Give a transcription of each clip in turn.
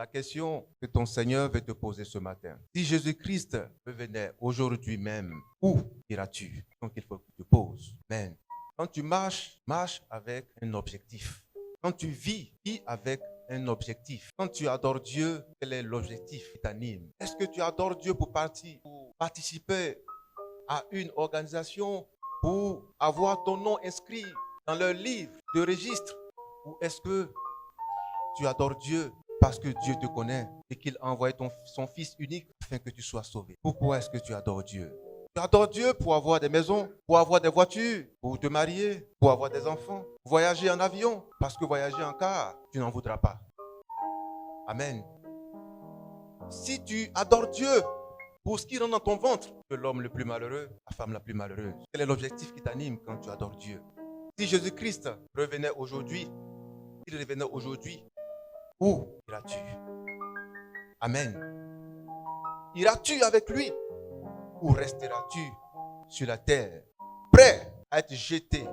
question que ton Seigneur veut te poser ce matin. Si Jésus-Christ revenait aujourd'hui même, où iras-tu? Donc il faut que tu te poses. Amen. Quand tu marches, marche avec un objectif. Quand tu vis avec un objectif. Quand tu adores Dieu, quel est l'objectif qui t'anime? Est-ce que tu adores Dieu pour participer à une organisation, pour avoir ton nom inscrit dans leur livre de registre? Ou est-ce que tu adores Dieu parce que Dieu te connaît et qu'il a envoyé son Fils unique afin que tu sois sauvé? Pourquoi est-ce que tu adores Dieu? Tu adores Dieu pour avoir des maisons, pour avoir des voitures, pour te marier, pour avoir des enfants, voyager en avion, parce que voyager en car, tu n'en voudras pas. Amen. Si tu adores Dieu pour ce qui rentre dans ton ventre, que l'homme le plus malheureux, la femme la plus malheureuse, quel est l'objectif qui t'anime quand tu adores Dieu? Si Jésus-Christ revenait aujourd'hui, où iras-tu? Amen. Iras-tu avec lui ou resteras-tu sur la terre, prêt à être jeté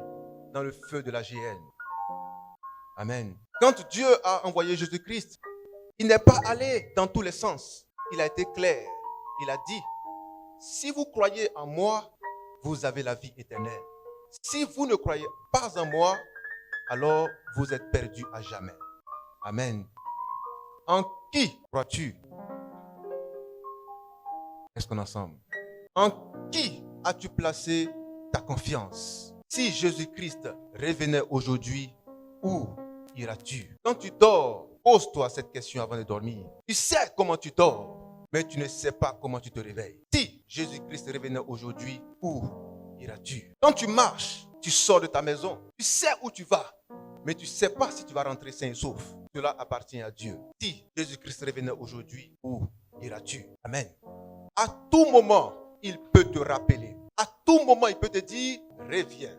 dans le feu de la géhenne? Amen. Quand Dieu a envoyé Jésus-Christ, il n'est pas allé dans tous les sens. Il a été clair. Il a dit, si vous croyez en moi, vous avez la vie éternelle. Si vous ne croyez pas en moi, alors vous êtes perdus à jamais. Amen. En qui crois-tu? Est-ce qu'on est ensemble? En qui as-tu placé ta confiance? Si Jésus-Christ revenait aujourd'hui, où iras-tu? Quand tu dors, pose-toi cette question avant de dormir. Tu sais comment tu dors, mais tu ne sais pas comment tu te réveilles. Si Jésus-Christ revenait aujourd'hui, où iras-tu? Quand tu marches, tu sors de ta maison, tu sais où tu vas, mais tu ne sais pas si tu vas rentrer sain et sauf. Cela appartient à Dieu. Si Jésus-Christ revenait aujourd'hui, où iras-tu? Amen. À tout moment, il peut te rappeler. À tout moment, il peut te dire, reviens.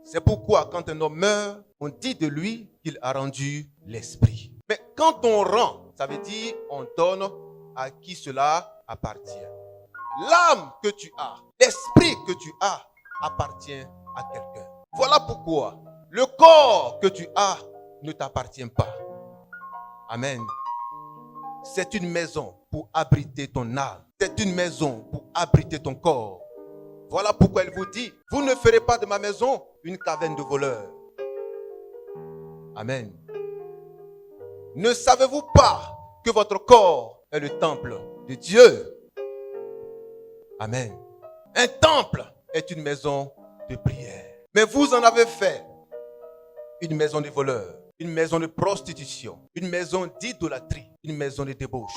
C'est pourquoi quand un homme meurt, on dit de lui qu'il a rendu l'esprit. Mais quand on rend, ça veut dire on donne à qui cela appartient. L'âme que tu as, l'esprit que tu as, appartient à quelqu'un. Voilà pourquoi le corps que tu as ne t'appartient pas. Amen. C'est une maison pour abriter ton âme. C'est une maison pour abriter ton corps. Voilà pourquoi elle vous dit, vous ne ferez pas de ma maison une caverne de voleurs. Amen. Ne savez-vous pas que votre corps est le temple de Dieu? Amen. Un temple est une maison de prière. Mais vous en avez fait une maison de voleurs, une maison de prostitution, une maison d'idolâtrie, une maison de débauche.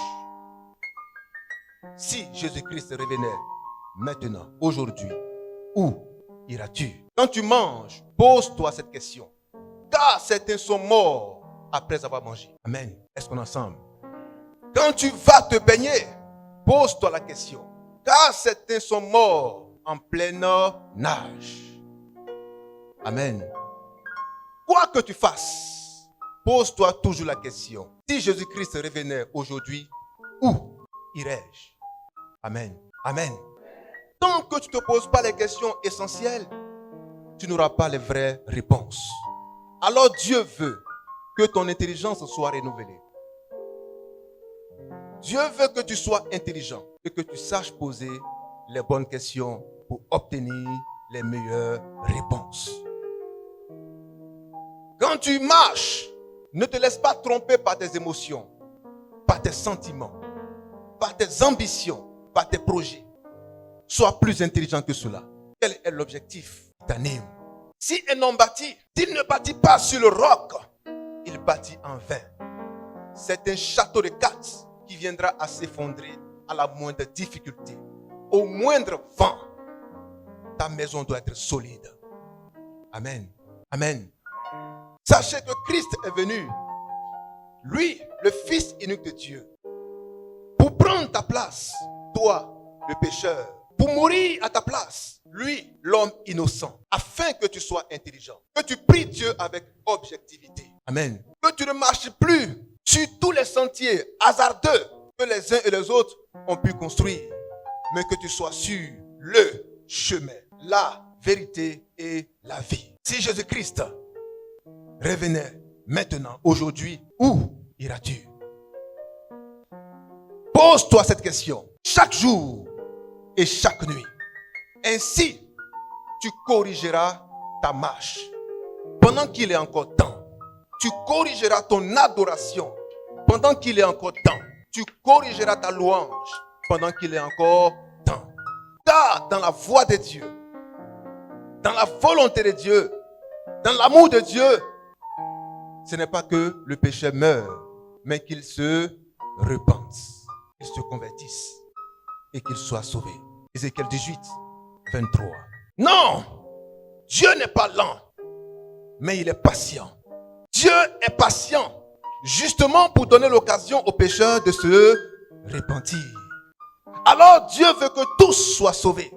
Si Jésus-Christ revenait maintenant, aujourd'hui, où iras-tu? Quand tu manges, pose-toi cette question. Car certains sont morts après avoir mangé. Amen. Est-ce qu'on est ensemble? Quand tu vas te baigner, pose-toi la question. Car certains sont morts en pleine nage. Amen. Quoi que tu fasses, pose-toi toujours la question. Si Jésus-Christ revenait aujourd'hui, où irais-je? Amen. Amen. Tant que tu ne te poses pas les questions essentielles, tu n'auras pas les vraies réponses. Alors Dieu veut que ton intelligence soit renouvelée. Dieu veut que tu sois intelligent et que tu saches poser les bonnes questions pour obtenir les meilleures réponses. Quand tu marches, ne te laisse pas tromper par tes émotions, par tes sentiments, par tes ambitions, par tes projets. Sois plus intelligent que cela. Quel est l'objectif qui t'anime? Si un homme bâtit, s'il ne bâtit pas sur le roc, il bâtit en vain. C'est un château de cartes qui viendra à s'effondrer à la moindre difficulté. Au moindre vent, ta maison doit être solide. Amen. Amen. Sachez que Christ est venu, lui, le Fils unique de Dieu, pour prendre ta place, toi, le pécheur, pour mourir à ta place, lui, l'homme innocent, afin que tu sois intelligent, que tu pries Dieu avec objectivité. Amen. Que tu ne marches plus sur tous les sentiers hasardeux que les uns et les autres ont pu construire, mais que tu sois sur le chemin, la vérité et la vie. Si Jésus-Christ revenait maintenant, aujourd'hui, où iras-tu? Pose-toi cette question chaque jour et chaque nuit. Ainsi, tu corrigeras ta marche pendant qu'il est encore temps. Tu corrigeras ton adoration pendant qu'il est encore temps. Tu corrigeras ta louange pendant qu'il est encore temps. Car dans la voie de Dieu, dans la volonté de Dieu, dans l'amour de Dieu, ce n'est pas que le péché meure, mais qu'il se repente, qu'il se convertisse et qu'il soit sauvé. Ézéchiel 18, 23. Non, Dieu n'est pas lent, mais il est patient. Dieu est patient, justement pour donner l'occasion aux pécheurs de se repentir. Alors Dieu veut que tous soient sauvés.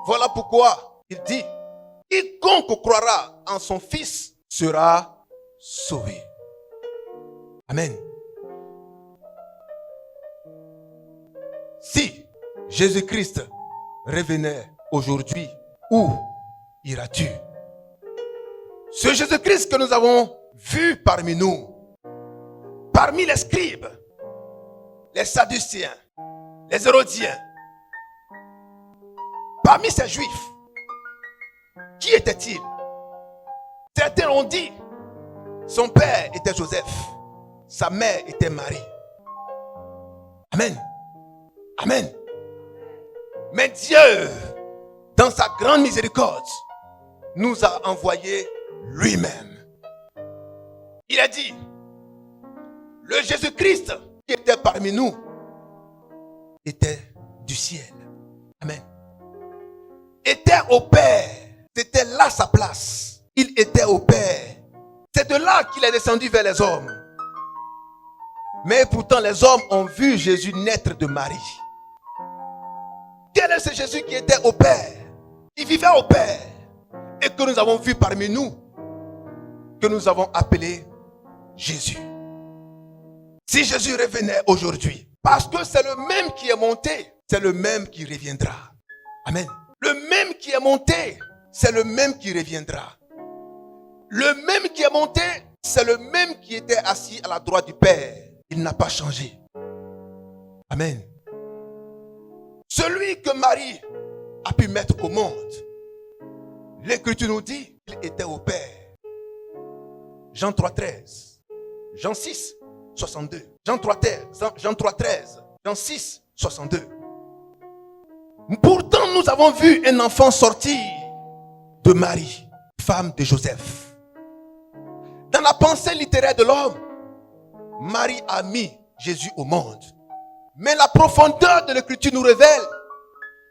Voilà pourquoi il dit, quiconque croira en son Fils sera sauvé. Amen. Si Jésus-Christ revenait aujourd'hui, où iras-tu? Ce Jésus-Christ que nous avons vu parmi nous, parmi les scribes, les sadduciens, les hérodiens, parmi ces juifs, qui était-il? Certains ont dit, son père était Joseph, sa mère était Marie. Amen. Amen. Mais Dieu, dans sa grande miséricorde, nous a envoyé lui-même. Il a dit, le Jésus-Christ qui était parmi nous était du ciel. Amen. Était au Père. C'était là sa place. Il était au Père. C'est de là qu'il est descendu vers les hommes. Mais pourtant les hommes ont vu Jésus naître de Marie. Quel est ce Jésus qui était au Père? Il vivait au Père. Et que nous avons vu parmi nous, que nous avons appelé Jésus. Si Jésus revenait aujourd'hui, parce que c'est le même qui est monté, c'est le même qui reviendra. Amen. Le même qui est monté, c'est le même qui reviendra. Le même qui est monté, c'est le même qui était assis à la droite du Père. Il n'a pas changé. Amen. Celui que Marie a pu mettre au monde, l'Écriture nous dit qu'il était au Père. Jean 3,13. Jean 6, 62. Jean 3,13. Jean 6, 62. Pourtant, nous avons vu un enfant sortir de Marie, femme de Joseph. Dans la pensée littéraire de l'homme, Marie a mis Jésus au monde. Mais la profondeur de l'Écriture nous révèle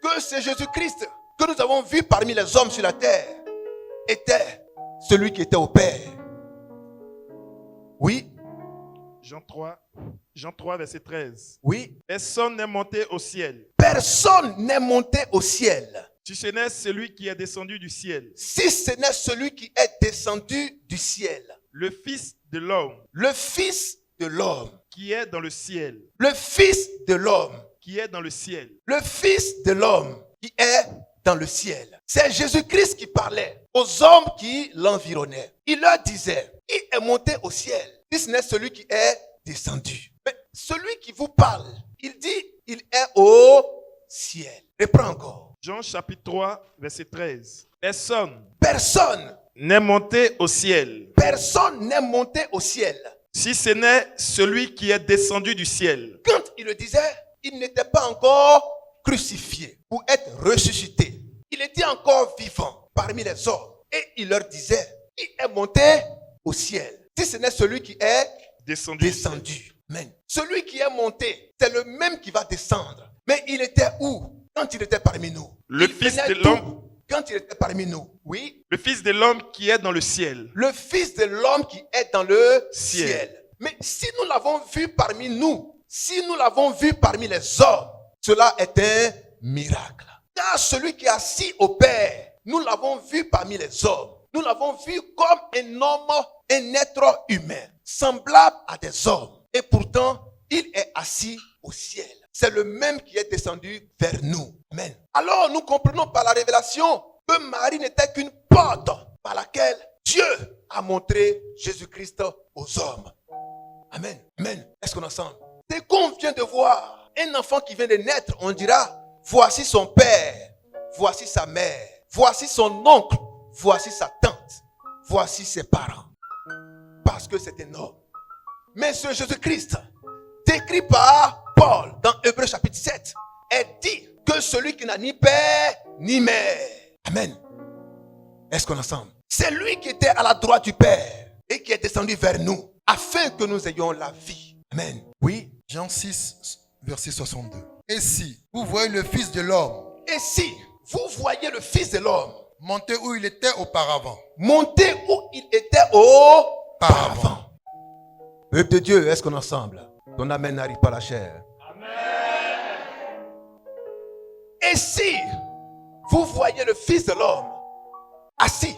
que c'est Jésus-Christ que nous avons vu parmi les hommes sur la terre était celui qui était au Père. Oui. Jean 3, verset 13. Oui. Personne n'est monté au ciel. Personne n'est monté au ciel. Si ce n'est celui qui est descendu du ciel. Si ce n'est celui qui est descendu du ciel. Le Fils de l'homme. Le Fils de l'homme. Qui est dans le ciel. Le Fils de l'homme. Qui est dans le ciel. Le Fils de l'homme qui est dans le ciel. C'est Jésus-Christ qui parlait aux hommes qui l'environnaient. Il leur disait, il est monté au ciel. Si ce n'est celui qui est descendu. Mais celui qui vous parle, il dit, il est au ciel. Reprends encore. Jean chapitre 3, verset 13. Personne n'est monté au ciel. Personne n'est monté au ciel. Si ce n'est celui qui est descendu du ciel. Quand il le disait, il n'était pas encore crucifié pour être ressuscité. Il était encore vivant parmi les hommes. Et il leur disait, il est monté au ciel. Si ce n'est celui qui est descendu. Amen. Celui qui est monté, c'est le même qui va descendre. Mais il était où quand il était parmi nous? Le Fils de l'homme. Quand il était parmi nous, oui. Le Fils de l'homme qui est dans le ciel. Le Fils de l'homme qui est dans le ciel. Mais si nous l'avons vu parmi nous, si nous l'avons vu parmi les hommes, cela est un miracle. Car celui qui est assis au Père, nous l'avons vu parmi les hommes. Nous l'avons vu comme un homme, un être humain, semblable à des hommes. Et pourtant, il est assis au ciel. C'est le même qui est descendu vers nous. Amen. Alors, nous comprenons par la révélation que Marie n'était qu'une porte par laquelle Dieu a montré Jésus-Christ aux hommes. Amen. Amen. Est-ce qu'on est ensemble? Dès qu'on vient de voir Un enfant qui vient de naître, on dira, voici son père, voici sa mère, voici son oncle, voici sa tante, voici ses parents. Parce que c'est un homme. Mais ce Jésus-Christ, décrit par Paul dans Hébreux chapitre 7, est dit que celui qui n'a ni père ni mère. Amen. Est-ce qu'on est ensemble? C'est lui qui était à la droite du Père et qui est descendu vers nous afin que nous ayons la vie. Amen. Oui. Jean 6, verset 62. Et si vous voyez le Fils de l'homme Et si vous voyez le Fils de l'homme monter où il était auparavant, monter où il était auparavant. Peuple de Dieu, est-ce qu'on est ensemble? Ton amen n'arrive pas à la chair. Amen. Et si vous voyez le Fils de l'homme assis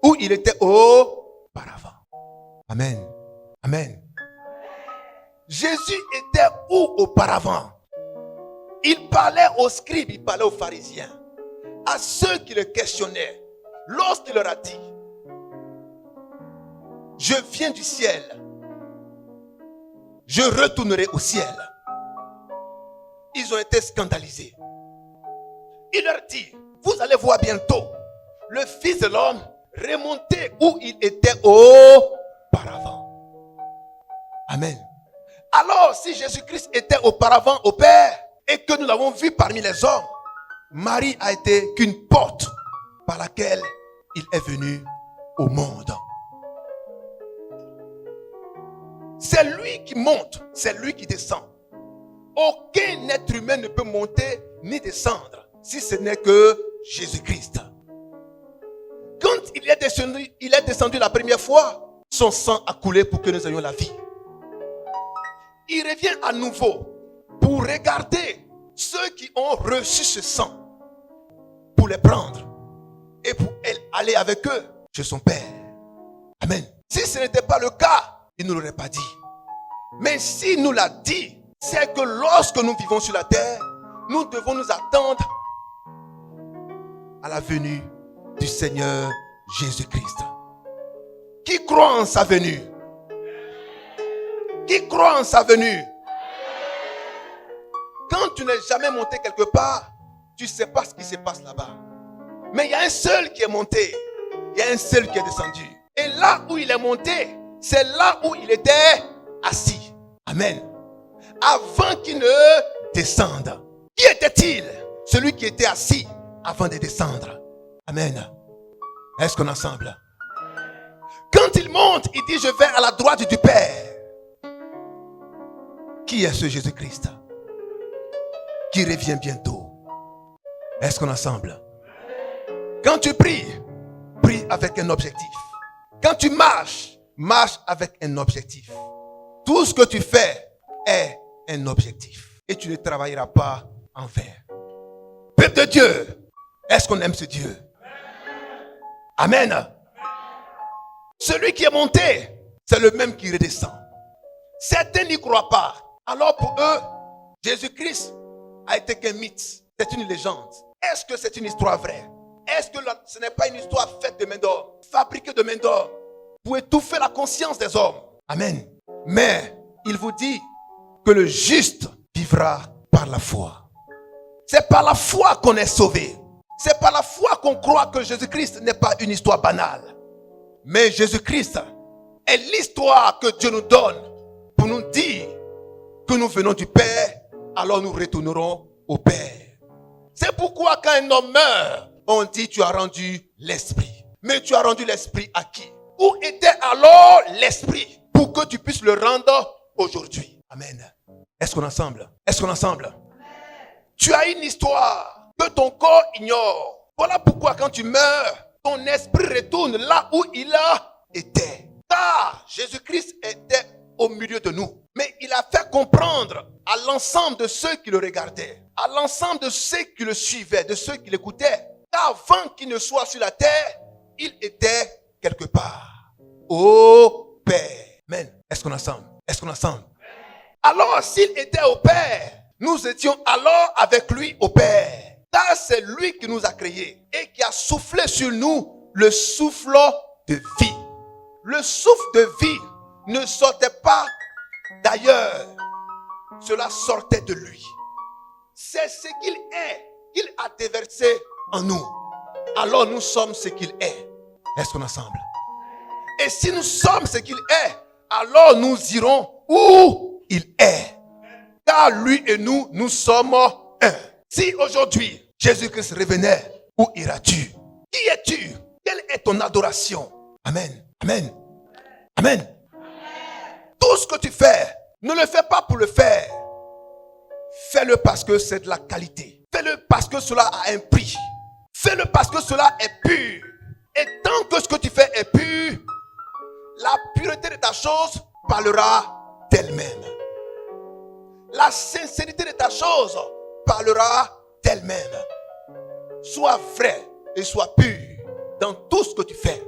où il était auparavant. Amen. Amen. Jésus était où auparavant? Il parlait aux scribes, il parlait aux pharisiens, à ceux qui le questionnaient. Lorsqu'il leur a dit, je viens du ciel, je retournerai au ciel. Ils ont été scandalisés. Il leur dit, vous allez voir bientôt le Fils de l'homme remonter où il était auparavant. Amen. Alors, si Jésus-Christ était auparavant au Père et que nous l'avons vu parmi les hommes, Marie a été qu'une porte par laquelle il est venu au monde. C'est lui qui monte, c'est lui qui descend. Aucun être humain ne peut monter ni descendre si ce n'est que Jésus-Christ. Quand il est descendu la première fois, son sang a coulé pour que nous ayons la vie. Il revient à nouveau pour regarder ceux qui ont reçu ce sang, pour les prendre et pour aller avec eux chez son Père. Amen. Si ce n'était pas le cas, il ne l'aurait pas dit. Mais s'il nous l'a dit, c'est que lorsque nous vivons sur la terre, nous devons nous attendre à la venue du Seigneur Jésus-Christ. Qui croit en sa venue? Qui croit en sa venue? Quand tu n'es jamais monté quelque part, tu ne sais pas ce qui se passe là-bas. Mais il y a un seul qui est monté. Il y a un seul qui est descendu. Et là où il est monté, c'est là où il était assis. Amen. Avant qu'il ne descende. Qui était-il? Celui qui était assis avant de descendre. Amen. Est-ce qu'on est ensemble? Quand il monte, il dit, je vais à la droite du Père. Qui est ce Jésus-Christ qui revient bientôt? Est-ce qu'on est ensemble? Quand tu pries, prie avec un objectif. Quand tu marches, marche avec un objectif. Tout ce que tu fais est un objectif. Et tu ne travailleras pas en vain. Peuple de Dieu, est-ce qu'on aime ce Dieu? Amen. Celui qui est monté, c'est le même qui redescend. Certains n'y croient pas. Alors pour eux, Jésus-Christ a été qu'un mythe. C'est une légende. Est-ce que c'est une histoire vraie? Est-ce que ce n'est pas une histoire faite de main d'homme, fabriquée de main d'homme, pour étouffer la conscience des hommes? Amen. Mais il vous dit que le juste vivra par la foi. C'est par la foi qu'on est sauvé. C'est par la foi qu'on croit que Jésus-Christ n'est pas une histoire banale. Mais Jésus-Christ est l'histoire que Dieu nous donne pour nous dire que nous venons du Père, alors nous retournerons au Père. C'est pourquoi quand un homme meurt, on dit tu as rendu l'esprit. Mais tu as rendu l'esprit à qui? Où était alors l'esprit pour que tu puisses le rendre aujourd'hui? Amen. Est-ce qu'on est ensemble? Est-ce qu'on est ensemble? Tu as une histoire que ton corps ignore. Voilà pourquoi quand tu meurs, ton esprit retourne là où il a été. Car Jésus-Christ était au milieu de nous. Mais il a fait comprendre à l'ensemble de ceux qui le regardaient, à l'ensemble de ceux qui le suivaient, de ceux qui l'écoutaient, qu'avant qu'il ne soit sur la terre, il était quelque part. Au Père. Amen. Est-ce qu'on est ensemble? Est-ce qu'on est ensemble? Alors, s'il était au Père, nous étions alors avec lui au Père. Car c'est lui qui nous a créés et qui a soufflé sur nous le souffle de vie. Le souffle de vie ne sortait pas d'ailleurs. Cela sortait de lui. c'est ce qu'il est qu'il a déversé en nous. Alors nous sommes ce qu'il est. Est-ce qu'on est ensemble? Et si nous sommes ce qu'il est, alors nous irons où il est. Car lui et nous, nous sommes un. Si aujourd'hui Jésus-Christ revenait, où iras-tu? Qui es-tu? Quelle est ton adoration? Amen. Amen. Amen. Tout ce que tu fais, ne le fais pas pour le faire. Fais-le parce que c'est de la qualité. Fais-le parce que cela a un prix. Fais-le parce que cela est pur. Et tant que ce que tu fais est pur, la pureté de ta chose parlera d'elle-même. La sincérité de ta chose parlera d'elle-même. Sois vrai et sois pur dans tout ce que tu fais.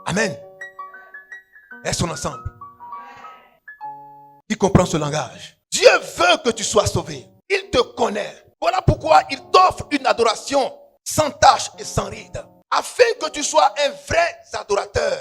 Amen. Est-ce qu'on est ensemble? Qui comprend ce langage? Dieu veut que tu sois sauvé. Il te connaît. Voilà pourquoi il t'offre une adoration sans tache et sans ride. Afin que tu sois un vrai adorateur.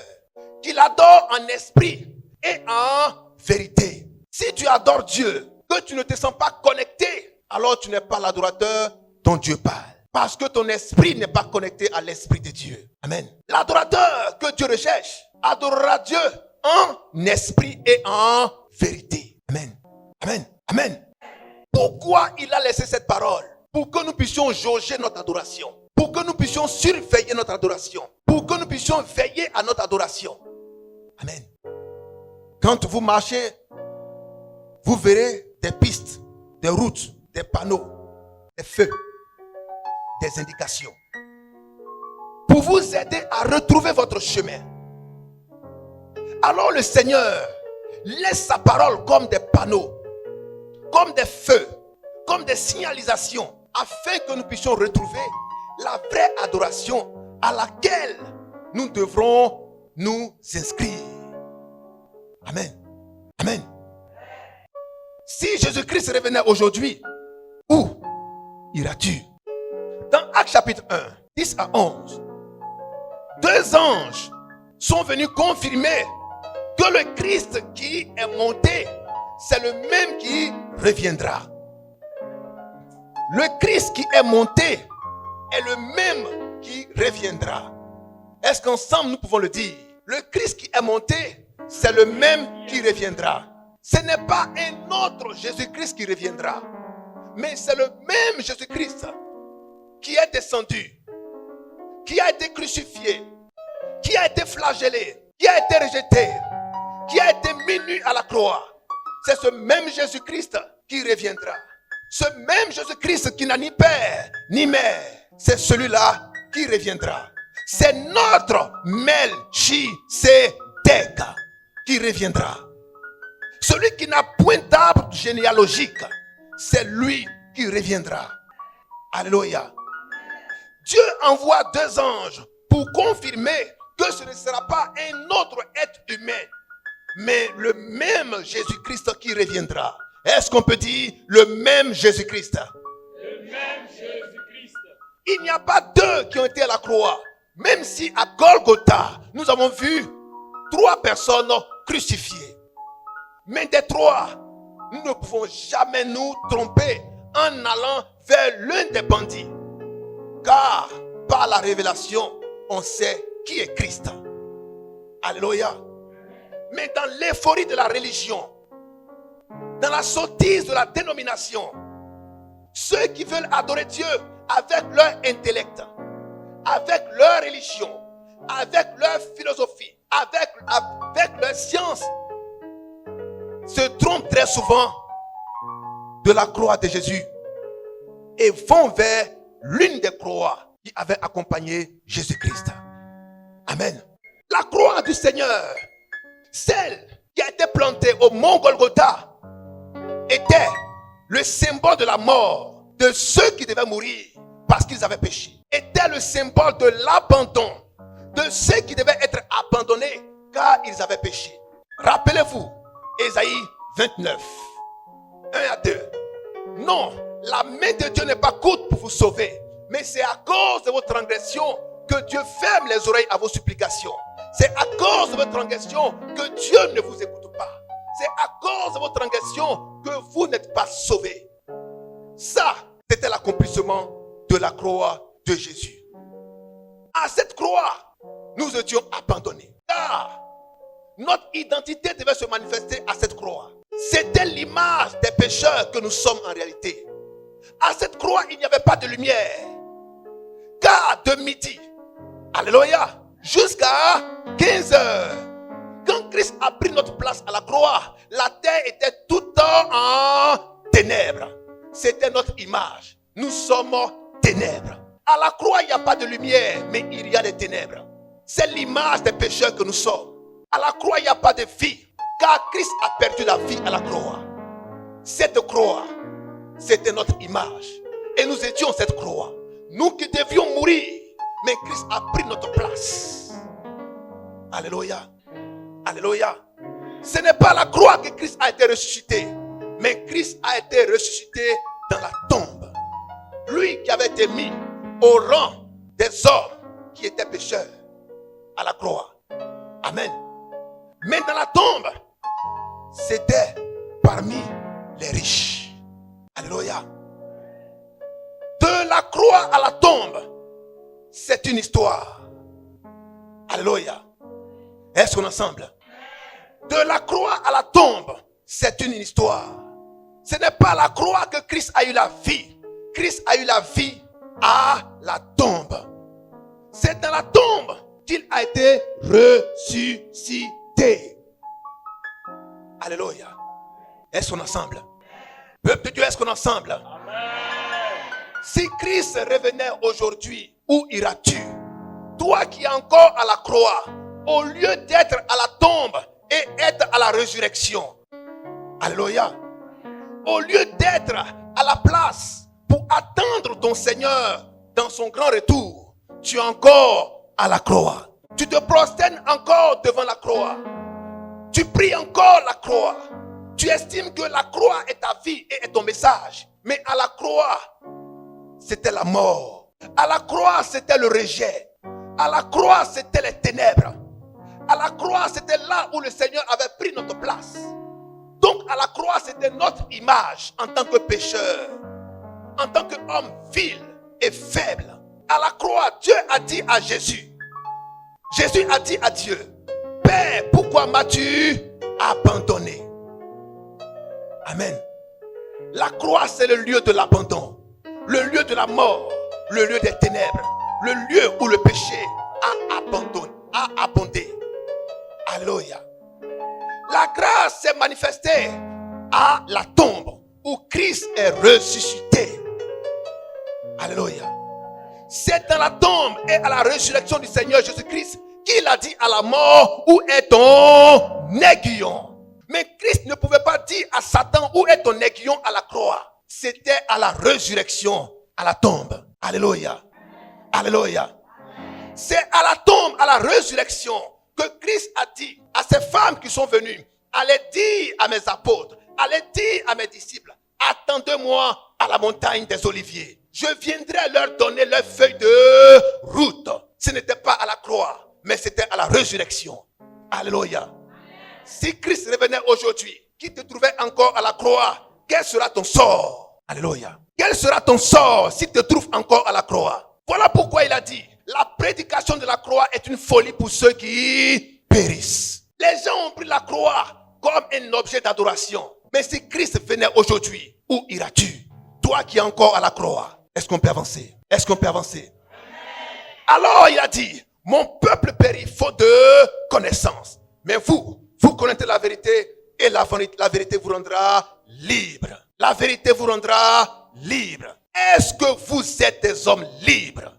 Qu'il adore en esprit et en vérité. Si tu adores Dieu, que tu ne te sens pas connecté, alors tu n'es pas l'adorateur dont Dieu parle. Parce que ton esprit n'est pas connecté à l'esprit de Dieu. Amen. L'adorateur que Dieu recherche adorera Dieu en esprit et en vérité. Amen. Amen. Amen. Pourquoi il a laissé cette parole? Pour que nous puissions jauger notre adoration. Pour que nous puissions surveiller notre adoration. Pour que nous puissions veiller à notre adoration. Amen. Quand vous marchez, vous verrez des pistes, des routes, des panneaux, des feux, des indications. Pour vous aider à retrouver votre chemin. Alors le Seigneur laisse sa parole comme des panneaux, comme des feux, comme des signalisations, afin que nous puissions retrouver la vraie adoration à laquelle nous devrons nous inscrire. Amen. Amen. Si Jésus-Christ revenait aujourd'hui, où iras-tu? Dans Actes chapitre 1, 10 à 11, 2 anges sont venus confirmer que le Christ qui est monté, c'est le même qui reviendra. Le Christ qui est monté est le même qui reviendra. Est-ce qu'ensemble nous pouvons le dire? Le Christ qui est monté, c'est le même qui reviendra. Ce n'est pas un autre Jésus-Christ qui reviendra, mais c'est le même Jésus-Christ qui est descendu, qui a été crucifié, qui a été flagellé, qui a été rejeté, qui a été mis nu à la croix. C'est ce même Jésus-Christ qui reviendra. Ce même Jésus-Christ qui n'a ni père ni mère, c'est celui-là qui reviendra. C'est notre Melchisédek qui reviendra. Celui qui n'a point d'arbre généalogique, c'est lui qui reviendra. Alléluia. Dieu envoie 2 anges pour confirmer que ce ne sera pas un autre être humain, mais le même Jésus-Christ qui reviendra. Est-ce qu'on peut dire le même Jésus-Christ? Le même Jésus-Christ. Il n'y a pas 2 qui ont été à la croix. Même si à Golgotha, nous avons vu 3 personnes crucifiées. Mais des 3, nous ne pouvons jamais nous tromper en allant vers l'un des bandits. Car par la révélation, on sait qui est Christ. Alléluia. Mais dans l'euphorie de la religion, dans la sottise de la dénomination, ceux qui veulent adorer Dieu avec leur intellect, avec leur religion, avec leur philosophie, avec leur science, se trompent très souvent de la croix de Jésus et vont vers l'une des croix qui avait accompagné Jésus-Christ. Amen. La croix du Seigneur, celle qui a été plantée au mont Golgotha, était le symbole de la mort de ceux qui devaient mourir parce qu'ils avaient péché. Était le symbole de l'abandon de ceux qui devaient être abandonnés car ils avaient péché. Rappelez-vous, Ésaïe 29, 1 à 2. Non, la main de Dieu n'est pas courte pour vous sauver, mais c'est à cause de vos transgressions que Dieu ferme les oreilles à vos supplications. C'est à cause de votre transgression que Dieu ne vous écoute pas. C'est à cause de votre transgression que vous n'êtes pas sauvés. Ça, c'était l'accomplissement de la croix de Jésus. À cette croix, nous étions abandonnés. Car notre identité devait se manifester à cette croix. C'était l'image des pécheurs que nous sommes en réalité. À cette croix, il n'y avait pas de lumière. Car de midi, alléluia, jusqu'à 15 heures, quand Christ a pris notre place à la croix, la terre était toute en ténèbres. C'était notre image. Nous sommes ténèbres. À la croix, il n'y a pas de lumière, mais il y a des ténèbres. C'est l'image des pécheurs que nous sommes. À la croix, il n'y a pas de vie, car Christ a perdu la vie à la croix. Cette croix, c'était notre image. Et nous étions cette croix. Nous qui devions mourir, mais Christ a pris notre place. Alléluia. Alléluia. Ce n'est pas à la croix que Christ a été ressuscité, mais Christ a été ressuscité dans la tombe. Lui qui avait été mis au rang des hommes qui étaient pécheurs à la croix. Amen. Mais dans la tombe, c'était parmi les riches. Alléluia. De la croix à la tombe, c'est une histoire. Alléluia. Est-ce qu'on est ensemble? De la croix à la tombe, c'est une histoire. Ce n'est pas à la croix que Christ a eu la vie. Christ a eu la vie à la tombe. C'est dans la tombe qu'il a été ressuscité. Alléluia. Est-ce qu'on est ensemble? Peuple de Dieu, est-ce qu'on est ensemble? Si Christ revenait aujourd'hui, où iras-tu? Toi qui es encore à la croix, au lieu d'être à la tombe et être à la résurrection. Alléluia. Au lieu d'être à la place pour attendre ton Seigneur dans son grand retour, tu es encore à la croix. Tu te prosternes encore devant la croix. Tu pries encore la croix. Tu estimes que la croix est ta vie et est ton message. Mais à la croix, c'était la mort. À la croix, c'était le rejet. À la croix, c'était les ténèbres. À la croix, c'était là où le Seigneur avait pris notre place. Donc à la croix, c'était notre image en tant que pécheur, en tant qu'homme vil et faible. À la croix, Dieu a dit à Jésus, Jésus a dit à Dieu, Père, pourquoi m'as-tu abandonné? Amen. La croix, c'est le lieu de l'abandon, le lieu de la mort, le lieu des ténèbres, le lieu où le péché a abondé. Alléluia. La grâce s'est manifestée à la tombe où Christ est ressuscité. Alléluia. C'est dans la tombe et à la résurrection du Seigneur Jésus-Christ qu'il a dit à la mort, où est ton aiguillon? Mais Christ ne pouvait pas dire à Satan, où est ton aiguillon à la croix? C'était à la résurrection, à la tombe. Alléluia. Alléluia. C'est à la tombe, à la résurrection, que Christ a dit à ces femmes qui sont venues, allez dire à mes apôtres, allez dire à mes disciples, attendez-moi à la montagne des Oliviers. Je viendrai leur donner leur feuille de route. Ce n'était pas à la croix, mais c'était à la résurrection. Alléluia. Si Christ revenait aujourd'hui, qui te trouvait encore à la croix, quel sera ton sort? Alléluia. Quel sera ton sort si tu te trouves encore à la croix? Voilà pourquoi il a dit, la prédication de la croix est une folie pour ceux qui périssent. Les gens ont pris la croix comme un objet d'adoration. Mais si Christ venait aujourd'hui, où iras-tu? Toi qui es encore à la croix, est-ce qu'on peut avancer? Est-ce qu'on peut avancer? Alors il a dit, mon peuple périt faute de connaissance. Mais vous connaissez la vérité et la vérité vous rendra libre. La vérité vous rendra libre. Est-ce que vous êtes des hommes libres?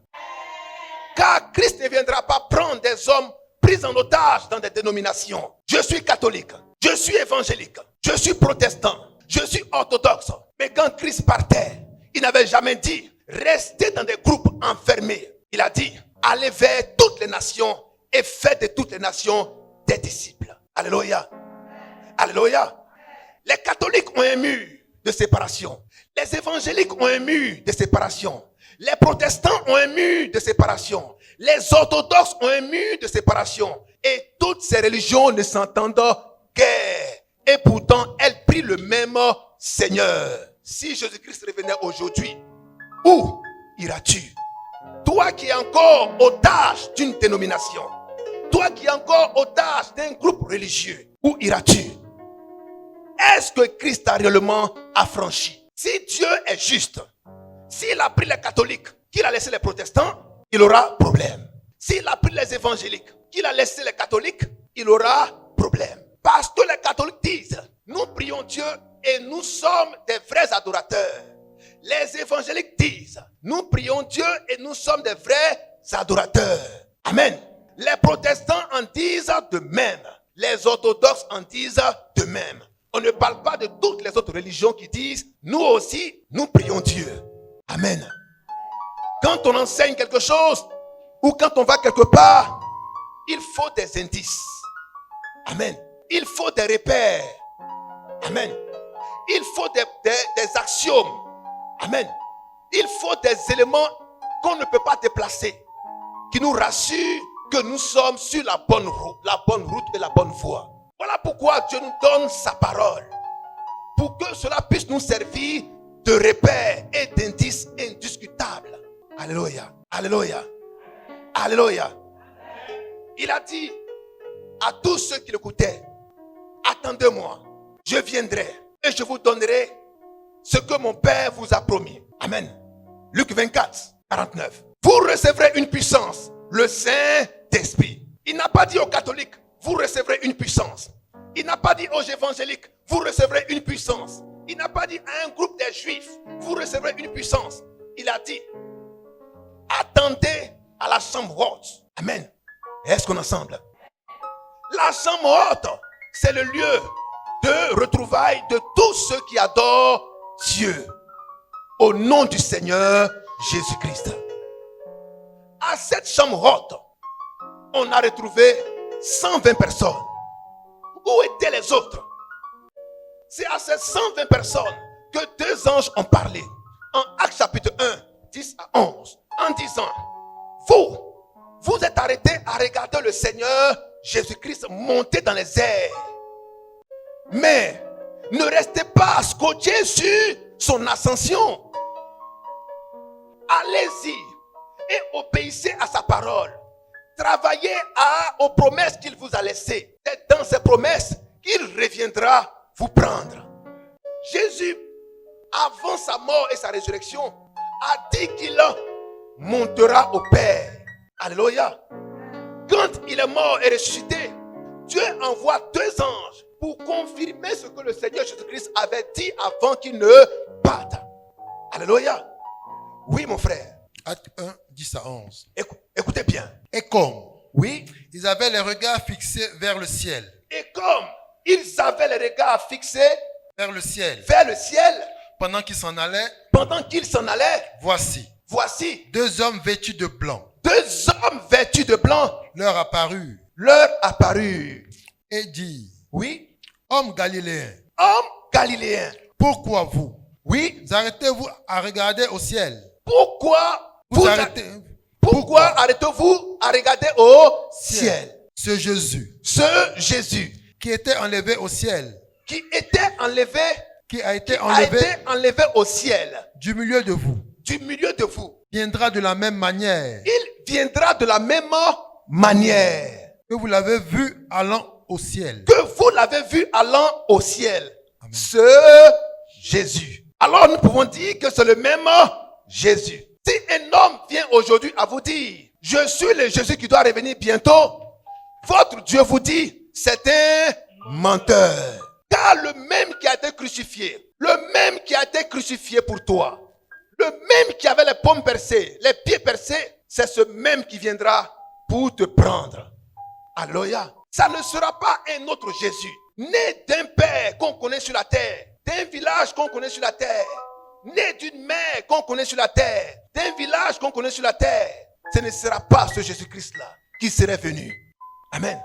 Car Christ ne viendra pas prendre des hommes pris en otage dans des dénominations. Je suis catholique, je suis évangélique, je suis protestant, je suis orthodoxe. Mais quand Christ partait, il n'avait jamais dit restez dans des groupes enfermés. Il a dit allez vers toutes les nations et faites de toutes les nations des disciples. Alléluia. Alléluia. Les catholiques ont un mur de séparation. Les évangéliques ont un mur de séparation. Les protestants ont un mur de séparation. Les orthodoxes ont un mur de séparation. Et toutes ces religions ne s'entendent guère. Et pourtant, elles prient le même Seigneur. si Jésus-Christ revenait aujourd'hui, où iras-tu? Toi qui es encore otage d'une dénomination, toi qui es encore otage d'un groupe religieux, où iras-tu? Est-ce que Christ t'a réellement affranchi? Si Dieu est juste, s'il a pris les catholiques, qu'il a laissé les protestants, il aura problème. S'il a pris les évangéliques, qu'il a laissé les catholiques, il aura problème. Parce que les catholiques disent, nous prions Dieu et nous sommes des vrais adorateurs. Les évangéliques disent, nous prions Dieu et nous sommes des vrais adorateurs. Amen. Les protestants en disent de même. Les orthodoxes en disent de même. On ne parle pas de toutes les autres religions qui disent, nous aussi, nous prions Dieu. Amen. Quand on enseigne quelque chose, ou quand on va quelque part, il faut des indices. Amen. Il faut des repères. Amen. Il faut des axiomes. Amen. Il faut des éléments qu'on ne peut pas déplacer, qui nous rassurent que nous sommes sur la bonne route et la bonne voie. Voilà pourquoi Dieu nous donne sa parole, pour que cela puisse nous servir de repères et d'indices indiscutables. Alléluia. Alléluia. Alléluia. Il a dit à tous ceux qui l'écoutaient, attendez-moi, je viendrai et je vous donnerai ce que mon Père vous a promis. Amen. Luc 24, 49. Vous recevrez une puissance, le Saint-Esprit. Il n'a pas dit aux catholiques, vous recevrez une puissance. Il n'a pas dit aux évangéliques, vous recevrez une puissance. Il n'a pas dit à un groupe des juifs, vous recevrez une puissance. Il a dit, attendez à la chambre haute. Amen. Est-ce qu'on est ensemble? La chambre haute, c'est le lieu de retrouvailles de tous ceux qui adorent Dieu. Au nom du Seigneur Jésus-Christ. À cette chambre haute, on a retrouvé 120 personnes. Où étaient les autres? C'est à ces 120 personnes que deux anges ont parlé. En Actes chapitre 1, 10 à 11. En disant, vous êtes arrêtés à regarder le Seigneur Jésus-Christ monter dans les airs. Mais ne restez pas scotchés sur son ascension. Allez-y et obéissez à sa parole. Travaillez aux promesses qu'il vous a laissées. C'est dans ces promesses qu'il reviendra vous prendre. Jésus, avant sa mort et sa résurrection, a dit qu'il montera au Père. Alléluia. Quand il est mort et ressuscité, Dieu envoie deux anges pour confirmer ce que le Seigneur Jésus-Christ avait dit avant qu'il ne parte. Alléluia. Oui, mon frère. Acte 1, 10 à 11. Écoutez bien. Et comme Oui. ils avaient les regards fixés vers le ciel, Et comme ils avaient les regards fixés vers le ciel, vers le ciel, pendant qu'ils s'en allaient, pendant qu'ils s'en allaient, voici, voici deux hommes vêtus de blanc deux hommes vêtus de blanc leur apparurent et dit, oui, hommes galiléens, hommes galiléens, pourquoi vous oui, arrêtez-vous à regarder au ciel? pourquoi Pourquoi arrêtez-vous à regarder au ciel? Ce Jésus Ce Jésus qui était enlevé au ciel, qui était enlevé, qui a été a enlevé été enlevé au ciel du milieu de vous, vous, viendra de la même manière il viendra de la même manière que vous l'avez vu allant au ciel. que vous l'avez vu allant au ciel. Amen. Ce Jésus. Alors nous pouvons dire que c'est le même Jésus. Si un homme vient aujourd'hui à vous dire, je suis le Jésus qui doit revenir bientôt, votre Dieu vous dit, c'est un menteur. Car le même qui a été crucifié, le même qui a été crucifié pour toi, le même qui avait les pommes percées, les pieds percés, c'est ce même qui viendra pour te prendre. Alléluia. Ça ne sera pas un autre Jésus, né d'un père qu'on connaît sur la terre, d'un village qu'on connaît sur la terre, né d'une mère qu'on connaît sur la terre, d'un village qu'on connaît sur la terre. Ce ne sera pas ce Jésus-Christ-là qui serait venu. Amen.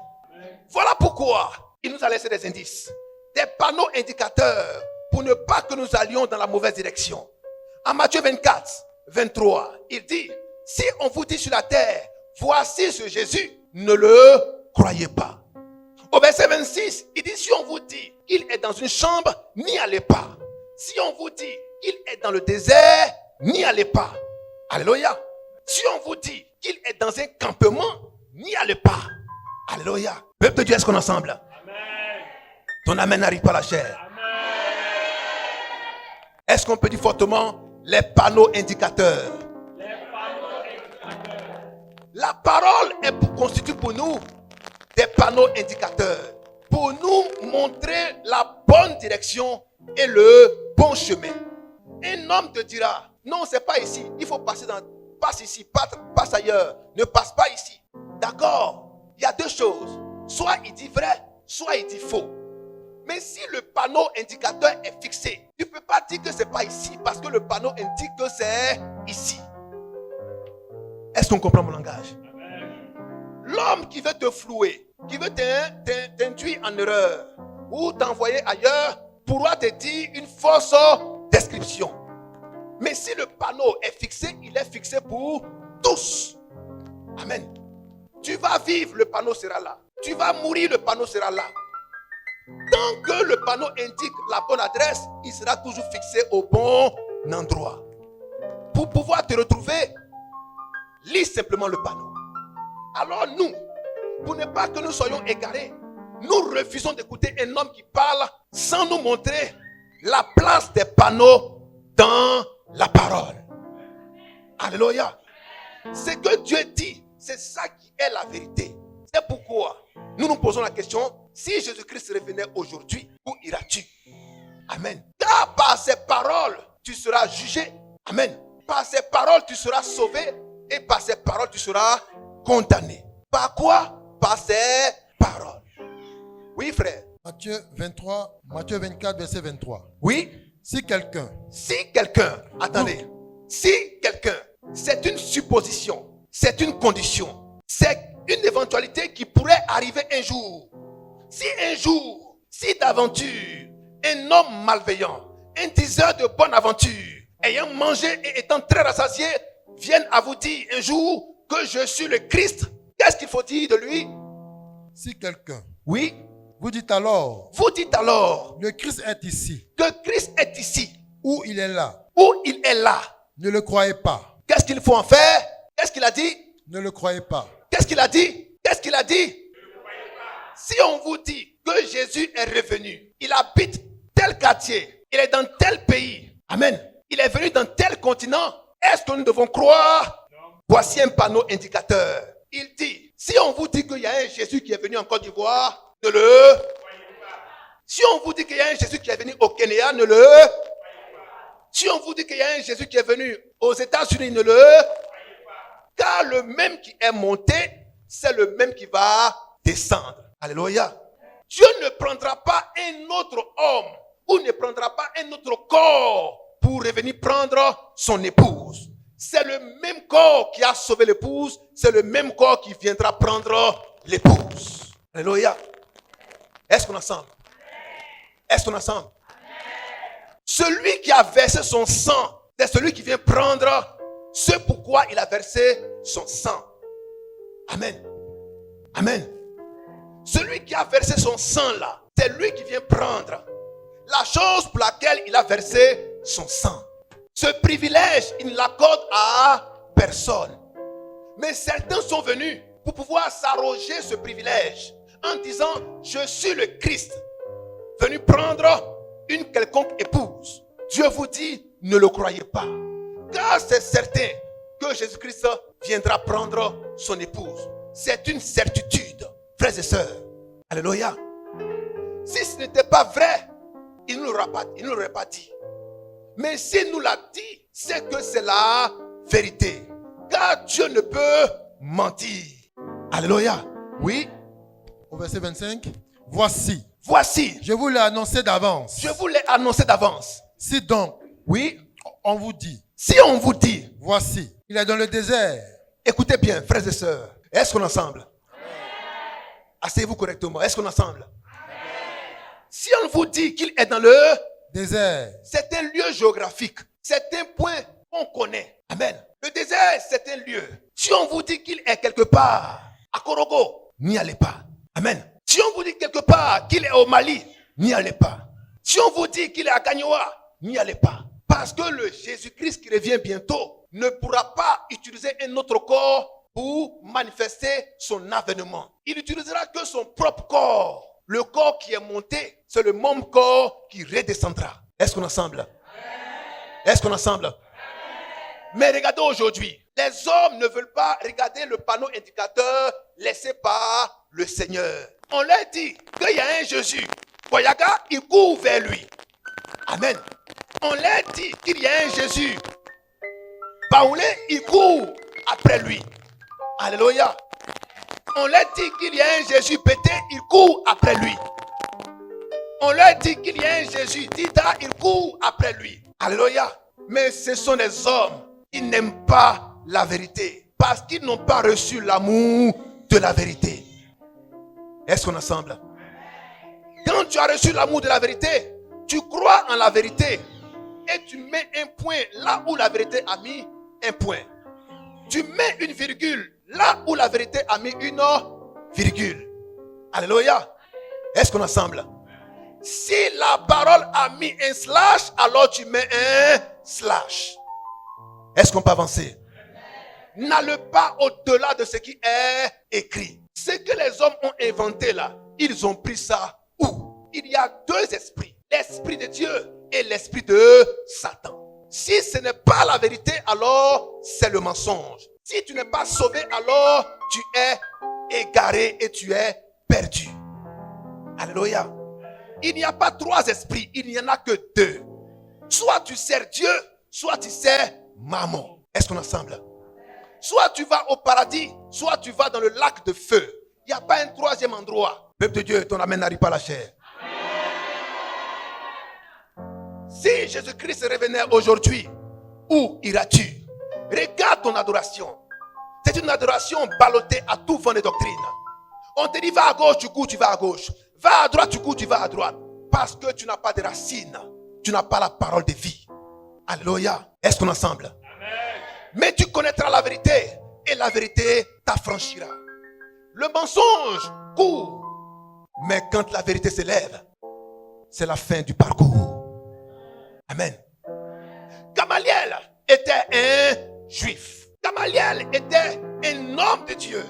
Voilà pourquoi il nous a laissé des indices, des panneaux indicateurs pour ne pas que nous allions dans la mauvaise direction. En Matthieu 24, 23, il dit, si on vous dit sur la terre, voici ce Jésus, ne le croyez pas. Au verset 26, il dit, si on vous dit qu'il est dans une chambre, n'y allez pas. Si on vous dit qu'il est dans le désert, n'y allez pas. Alléluia. Si on vous dit qu'il est dans un campement, n'y allez pas. Alléluia. Peuple de Dieu, est-ce qu'on est ensemble? Amen. Ton amen n'arrive pas à la chair. Amen. Est-ce qu'on peut dire fortement les panneaux indicateurs? La parole constitue pour nous des panneaux indicateurs pour nous montrer la bonne direction et le bon chemin. Un homme te dira, non, c'est pas ici, il faut passer passe ici, passe ailleurs, ne passe pas ici. D'accord, il y a deux choses, soit il dit vrai, soit il dit faux. Mais si le panneau indicateur est fixé, tu ne peux pas dire que c'est pas ici parce que le panneau indique que c'est ici. Est-ce qu'on comprend mon langage? L'homme qui veut te flouer, qui veut t'induire en erreur ou t'envoyer ailleurs, pourra te dire une fausse description. Mais si le panneau est fixé, il est fixé pour tous. Amen. Tu vas vivre, le panneau sera là. Tu vas mourir, le panneau sera là. Tant que le panneau indique la bonne adresse, il sera toujours fixé au bon endroit. Pour pouvoir te retrouver, lis simplement le panneau. Alors nous, pour ne pas que nous soyons égarés, nous refusons d'écouter un homme qui parle sans nous montrer la place des panneaux dans la parole. Alléluia. Ce que Dieu dit, c'est ça qui est la vérité. C'est pourquoi nous nous posons la question, si Jésus-Christ revenait aujourd'hui, où iras-tu? Amen. Car par ses paroles, tu seras jugé. Amen. Par ses paroles, tu seras sauvé. Et par ses paroles, tu seras condamné. Par quoi? Par ses paroles. Oui, frère. Matthieu 24, verset 23. Oui. Si quelqu'un, attendez. Si quelqu'un, c'est une supposition, c'est une condition, c'est une éventualité qui pourrait arriver un jour. Si d'aventure, un homme malveillant, un diseur de bonne aventure, ayant mangé et étant très rassasié, vienne à vous dire un jour que je suis le Christ, qu'est-ce qu'il faut dire de lui? Si quelqu'un, oui, vous dites alors, le Christ est ici, que Christ est ici, ou il est là, ne le croyez pas. Qu'est-ce qu'il faut en faire? Qu'est-ce qu'il a dit? Ne le croyez pas. Qu'est-ce qu'il a dit? Si on vous dit que Jésus est revenu, il habite tel quartier, il est dans tel pays, amen, il est venu dans tel continent, est-ce que nous devons croire? Non. Voici un panneau indicateur. Il dit, si on vous dit qu'il y a un Jésus qui est venu en Côte d'Ivoire, ne le croyez pas. Si on vous dit qu'il y a un Jésus qui est venu au Kenya, ne le croyez pas. Si on vous dit qu'il y a un Jésus qui est venu aux États-Unis, ne le croyez pas. Car le même qui est monté, c'est le même qui va descendre. Alléluia. Dieu ne prendra pas un autre homme ou ne prendra pas un autre corps pour revenir prendre son épouse. C'est le même corps qui a sauvé l'épouse, c'est le même corps qui viendra prendre l'épouse. Alléluia. Est-ce qu'on est ensemble? Est-ce qu'on est ensemble? Celui qui a versé son sang, c'est celui qui vient prendre ce pourquoi il a versé son sang. Amen. Amen. Celui qui a versé son sang là, c'est lui qui vient prendre la chose pour laquelle il a versé son sang. Ce privilège, il ne l'accorde à personne. Mais certains sont venus pour pouvoir s'arroger ce privilège en disant, je suis le Christ, venu prendre une quelconque épouse. Dieu vous dit, ne le croyez pas. Car c'est certain que Jésus-Christ viendra prendre son épouse. C'est une certitude, frères et sœurs. Alléluia. Si ce n'était pas vrai, il ne l'aurait pas dit. Mais s'il nous l'a dit, c'est que c'est la vérité. Car Dieu ne peut mentir. Alléluia. Oui. Au verset 25. Voici. Je vous l'ai annoncé d'avance. Si donc, oui, on vous dit. Si on vous dit. Voici. Il est dans le désert. Écoutez bien, frères et sœurs. Est-ce qu'on est ensemble? Asseyez-vous correctement. Est-ce qu'on est ensemble? Si on vous dit qu'il est dans le désert, c'est un lieu géographique. C'est un point qu'on connaît. Amen. Le désert, c'est un lieu. Si on vous dit qu'il est quelque part à Korogo, n'y allez pas. Amen. Si on vous dit quelque part qu'il est au Mali, n'y allez pas. Si on vous dit qu'il est à Kanyoa, n'y allez pas. Parce que le Jésus-Christ qui revient bientôt ne pourra pas utiliser un autre corps pour manifester son avènement. Il n'utilisera que son propre corps. Le corps qui est monté, c'est le même corps qui redescendra. Est-ce qu'on ensemble? Est-ce qu'on ensemble? Mais regardez aujourd'hui, les hommes ne veulent pas regarder le panneau indicateur laissé par le Seigneur. On leur dit qu'il y a un Jésus. Boyaga, il court vers lui. Amen. On leur dit qu'il y a un Jésus. Baoulé, il court après lui. Alléluia. On leur dit qu'il y a un Jésus pété, il court après lui. On leur dit qu'il y a un Jésus Dida, il court après lui. Alléluia. Mais ce sont des hommes qui n'aiment pas la vérité parce qu'ils n'ont pas reçu l'amour de la vérité. Est-ce qu'on est ensemble? Quand tu as reçu l'amour de la vérité, tu crois en la vérité et tu mets un point là où la vérité a mis un point. Tu mets une virgule là où la vérité a mis une virgule. Alléluia. Est-ce qu'on est ensemble? Si la parole a mis un slash, alors tu mets un slash. Est-ce qu'on peut avancer? N'allez pas au-delà de ce qui est écrit. Ce que les hommes ont inventé là, ils ont pris ça où? Il y a deux esprits. L'esprit de Dieu et l'esprit de Satan. Si ce n'est pas la vérité, alors c'est le mensonge. Si tu n'es pas sauvé, alors tu es égaré et tu es perdu. Alléluia. Il n'y a pas trois esprits, il n'y en a que deux. Soit tu sers Dieu, soit tu sers Mammon. Est-ce qu'on est ensemble? Soit tu vas au paradis, soit tu vas dans le lac de feu. Il n'y a pas un troisième endroit. Peuple de Dieu, ton amen n'arrive pas à la chair. Si Jésus-Christ revenait aujourd'hui, où iras-tu? Regarde ton adoration. C'est une adoration ballottée à tout vent de doctrine. On te dit va à gauche, du coup tu vas à gauche. Va à droite, du coup tu vas à droite. Parce que tu n'as pas de racines. Tu n'as pas la parole de vie. Alléluia. Est-ce qu'on est ensemble? Amen. Mais tu connaîtras la vérité et la vérité t'affranchira. Le mensonge court. Mais quand la vérité s'élève, c'est la fin du parcours. Amen. Gamaliel était un juif. Gamaliel était un homme de Dieu.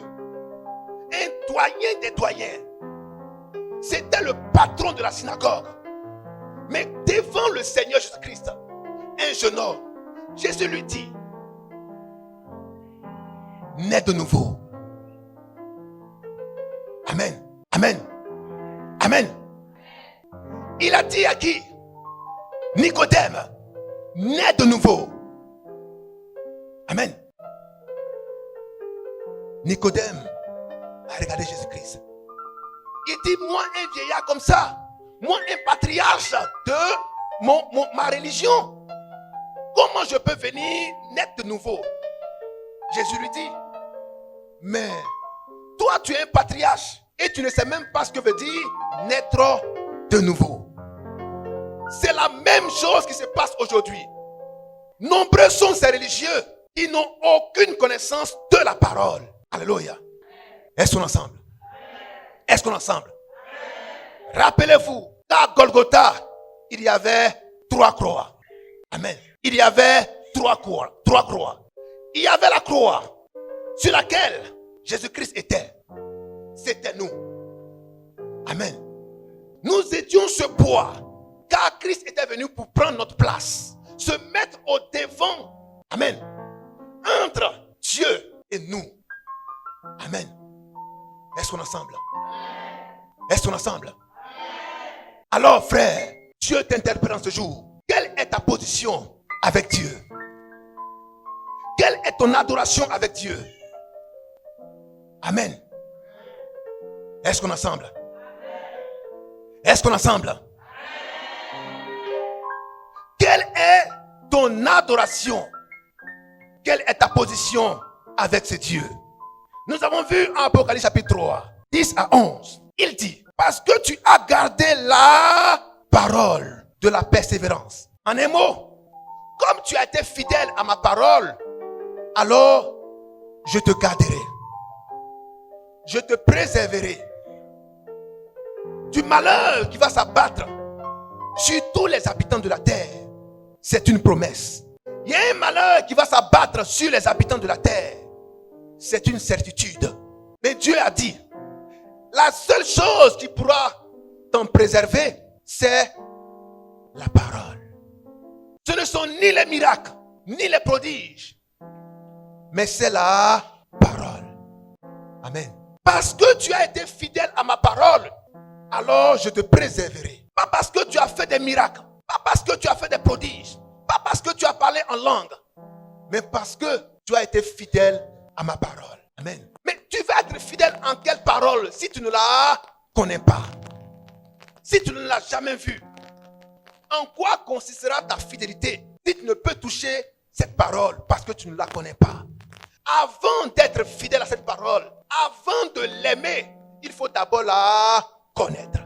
Un doyen des doyens. C'était le patron de la synagogue. Mais devant le Seigneur Jésus-Christ, un jeune homme, Jésus lui dit, nais de nouveau. Amen. Amen. Amen. Il a dit à qui? Nicodème, nais de nouveau. Amen. Nicodème a regardé Jésus-Christ. Il dit, moi un vieillard comme ça, moi un patriarche de ma religion, comment je peux venir naître de nouveau? Jésus lui dit, mais toi tu es un patriarche et tu ne sais même pas ce que veut dire naître de nouveau. C'est la même chose qui se passe aujourd'hui. Nombreux sont ces religieux qui n'ont aucune connaissance de la parole. Alléluia. Est-ce qu'on est ensemble? Est-ce qu'on est ensemble? Rappelez-vous, à Golgotha, il y avait 3 croix. Amen. Il y avait 3 croix. Il y avait la croix sur laquelle Jésus-Christ était. C'était nous. Amen. Nous étions ce poids, car Christ était venu pour prendre notre place, se mettre au devant. Amen. Entre Dieu et nous. Amen. Est-ce qu'on est ensemble? Est-ce qu'on est ensemble? Alors frère, Dieu t'interpelle en ce jour. Quelle est ta position avec Dieu? Quelle est ton adoration avec Dieu? Amen. Est-ce qu'on est ensemble? Est-ce qu'on est ensemble? Quelle est ton adoration? Quelle est ta position avec ce Dieu? Nous avons vu en Apocalypse chapitre 3, 10 à 11. Il dit, parce que tu as gardé la parole de la persévérance. En un mot, comme tu as été fidèle à ma parole, alors je te garderai. Je te préserverai du malheur qui va s'abattre sur tous les habitants de la terre. c'est une promesse. Il y a un malheur qui va s'abattre sur les habitants de la terre. C'est une certitude. Mais Dieu a dit, la seule chose qui pourra t'en préserver, c'est la parole. Ce ne sont ni les miracles, ni les prodiges, mais c'est la parole. Amen. Parce que tu as été fidèle à ma parole, alors je te préserverai. Pas parce que tu as fait des miracles, pas parce que tu as fait des prodiges, pas parce que tu as parlé en langue, mais parce que tu as été fidèle à ma parole. Amen. Mais tu vas être fidèle en quelle parole si tu ne la connais pas? Si tu ne l'as jamais vue? En quoi consistera ta fidélité si tu ne peux toucher cette parole parce que tu ne la connais pas? Avant d'être fidèle à cette parole, avant de l'aimer, il faut d'abord la connaître.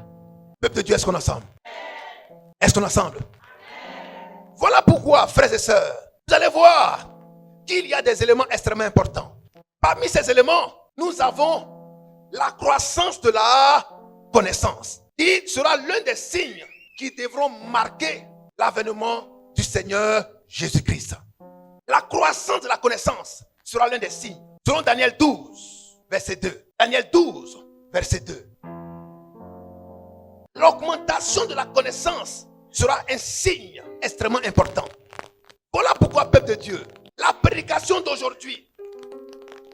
Peuple de Dieu, est-ce qu'on est ensemble? Est-ce qu'on est ensemble? Voilà pourquoi, frères et sœurs, vous allez voir qu'il y a des éléments extrêmement importants. Parmi ces éléments, nous avons la croissance de la connaissance, qui sera l'un des signes qui devront marquer l'avènement du Seigneur Jésus-Christ. La croissance de la connaissance sera l'un des signes. Selon Daniel 12, verset 2. Daniel 12, verset 2. L'augmentation de la connaissance sera un signe extrêmement important. Voilà pourquoi, peuple de Dieu, la prédication d'aujourd'hui,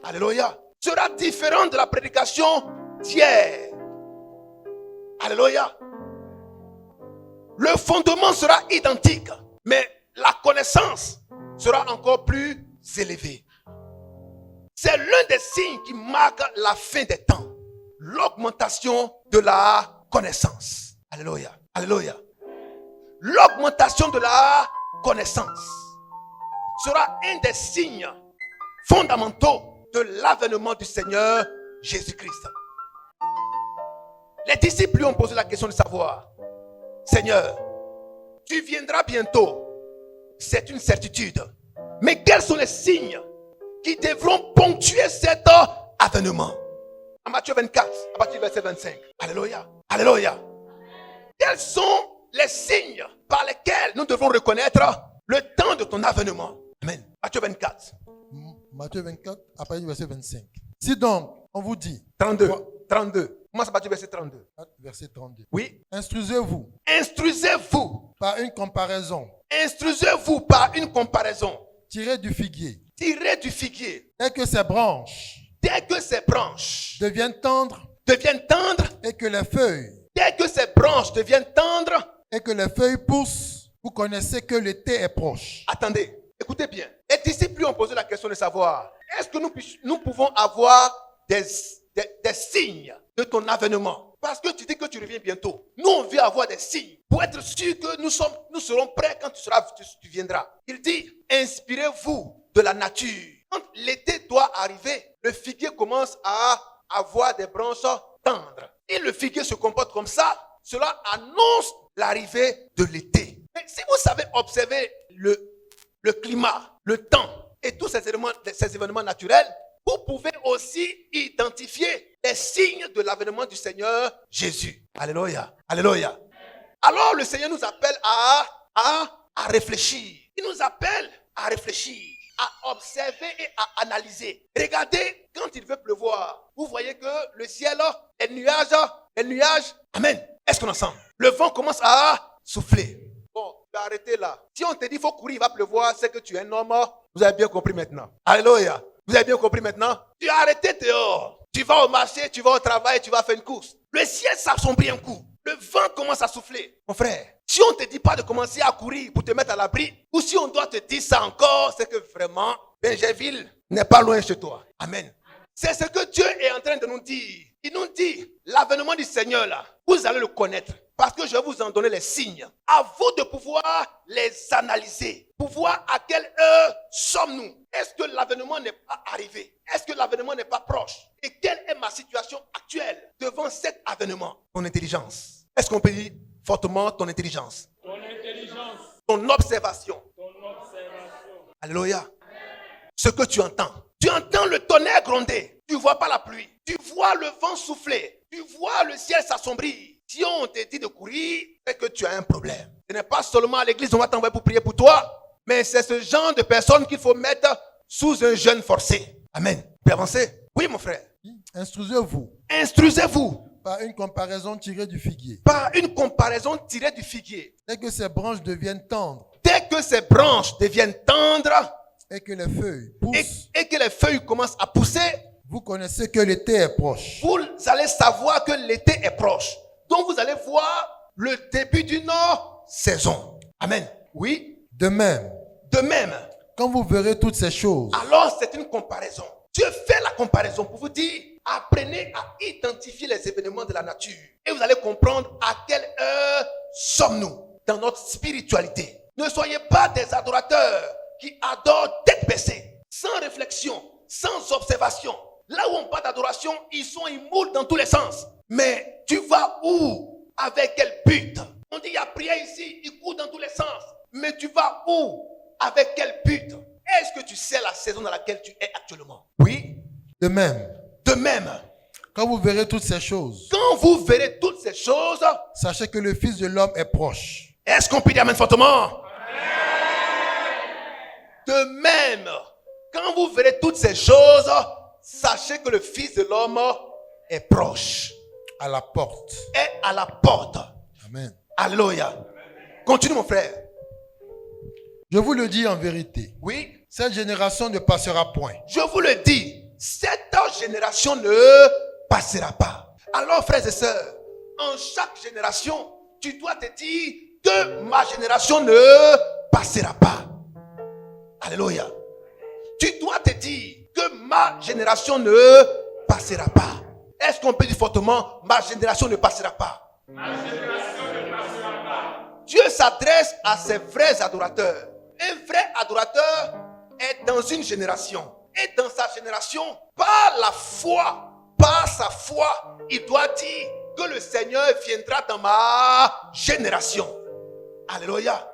alléluia, sera différente de la prédication d'hier. Alléluia. Le fondement sera identique, mais la connaissance sera encore plus élevée. C'est l'un des signes qui marque la fin des temps. L'augmentation de la connaissance. Alléluia. Alléluia. L'augmentation de la connaissance sera un des signes fondamentaux de l'avènement du Seigneur Jésus-Christ. Les disciples lui ont posé la question de savoir, Seigneur, tu viendras bientôt, c'est une certitude. Mais quels sont les signes qui devront ponctuer cet avènement? En Matthieu 24, à partir du verset 25. Alléluia. Alléluia. Quels sont les signes par lesquels nous devons reconnaître le temps de ton avènement? Amen. Matthieu 24. Matthieu 24, à partir du verset 25. Si donc, on vous dit... 32. 32. Commence à partir du verset 32. Verset 32. Oui. Instruisez-vous. Instruisez-vous. Par une comparaison. Instruisez-vous par une comparaison. Tirez du figuier. Tirez du figuier. Dès que ses branches Dès que ses branches deviennent tendres et que les feuilles dès que ses branches deviennent tendres et que les feuilles poussent, vous connaissez que l'été est proche. Attendez, écoutez bien. Les disciples lui ont posé la question de savoir, est-ce que nous pouvons avoir des signes de ton avènement? Parce que tu dis que tu reviens bientôt. Nous, on veut avoir des signes pour être sûr que nous serons prêts quand tu viendras. Il dit, inspirez-vous de la nature. Quand l'été doit arriver, le figuier commence à avoir des branches tendres. Et le figuier se comporte comme ça, cela annonce l'arrivée de l'été. Mais si vous savez observer le climat, le temps et tous ces événements naturels, vous pouvez aussi identifier les signes de l'avènement du Seigneur Jésus. Alléluia. Alléluia. Alors le Seigneur nous appelle à réfléchir. Il nous appelle à réfléchir, à observer et à analyser. Regardez, quand il veut pleuvoir, vous voyez que le ciel, les nuages, amen. Est-ce qu'on est ensemble? Le vent commence à souffler. Bon, tu vas arrêter là. Si on te dit qu'il faut courir, il va pleuvoir, c'est que tu es un homme. Vous avez bien compris maintenant. Alléluia. Vous avez bien compris maintenant? Tu as arrêté dehors. Tu vas au marché, tu vas au travail, tu vas faire une course. Le ciel s'assombrit un coup. Le vent commence à souffler. Mon frère, si on ne te dit pas de commencer à courir pour te mettre à l'abri, ou si on doit te dire ça encore, c'est que vraiment, Benjerville n'est pas loin chez toi. Amen. C'est ce que Dieu est en train de nous dire. Il nous dit, l'avènement du Seigneur là, vous allez le connaître. Parce que je vais vous en donner les signes. À vous de pouvoir les analyser. Pour voir à quelle heure sommes-nous. Est-ce que l'avènement n'est pas arrivé? Est-ce que l'avènement n'est pas proche? Et quelle est ma situation actuelle devant cet avènement? Ton intelligence. Est-ce qu'on peut dire fortement ton intelligence? Ton intelligence. Ton observation. Ton observation. Alléluia. Ce que tu entends. Tu entends le tonnerre gronder. Tu ne vois pas la pluie. Tu vois le vent souffler. Tu vois le ciel s'assombrir. Si on te dit de courir, c'est que tu as un problème. Ce n'est pas seulement à l'église, on va t'envoyer pour prier pour toi, mais c'est ce genre de personnes qu'il faut mettre sous un jeûne forcé. Amen. Vous pouvez avancer? Oui, mon frère. Instruisez-vous Instruisez-vous par une comparaison tirée du figuier. par une comparaison tirée du figuier. Dès que ses branches deviennent tendres Dès que ces branches deviennent tendres et que les feuilles poussent, et que les feuilles commencent à pousser, vous connaissez que l'été est proche. vous allez savoir que l'été est proche. Donc vous allez voir le début d'une saison. Amen. Oui. De même, De même, quand vous verrez toutes ces choses, alors c'est une comparaison. Dieu fait la comparaison pour vous dire, apprenez à identifier les événements de la nature. Et vous allez comprendre à quelle heure sommes-nous dans notre spiritualité. Ne soyez pas des adorateurs qui adorent tête baissée, sans réflexion, sans observation. Là où on parle d'adoration, ils moulent dans tous les sens. Mais tu vas où? Avec quel but? On dit il y a prière ici, il court dans tous les sens. Mais tu vas où? Avec quel but? Est-ce que tu sais la saison dans laquelle tu es actuellement? Oui. de même, De même, quand vous verrez toutes ces choses, quand vous verrez toutes ces choses, sachez que le Fils de l'homme est proche. est-ce qu'on peut dire amen fortement? De même, quand vous verrez toutes ces choses, sachez que le Fils de l'homme est proche, À la porte. est à la porte. Amen. Alléluia. Continue mon frère. Je vous le dis en vérité, Oui, cette génération ne passera point. je vous le dis, cette génération ne passera pas. Alors frères et sœurs, en chaque génération, tu dois te dire que ma génération ne passera pas. Alléluia. Tu dois te dire que ma génération ne passera pas. Est-ce qu'on peut dire fortement, ma génération ne passera pas? Dieu s'adresse à ses vrais adorateurs. Un vrai adorateur est dans une génération. Et dans sa génération, par la foi, par sa foi, il doit dire que le Seigneur viendra dans ma génération. Alléluia.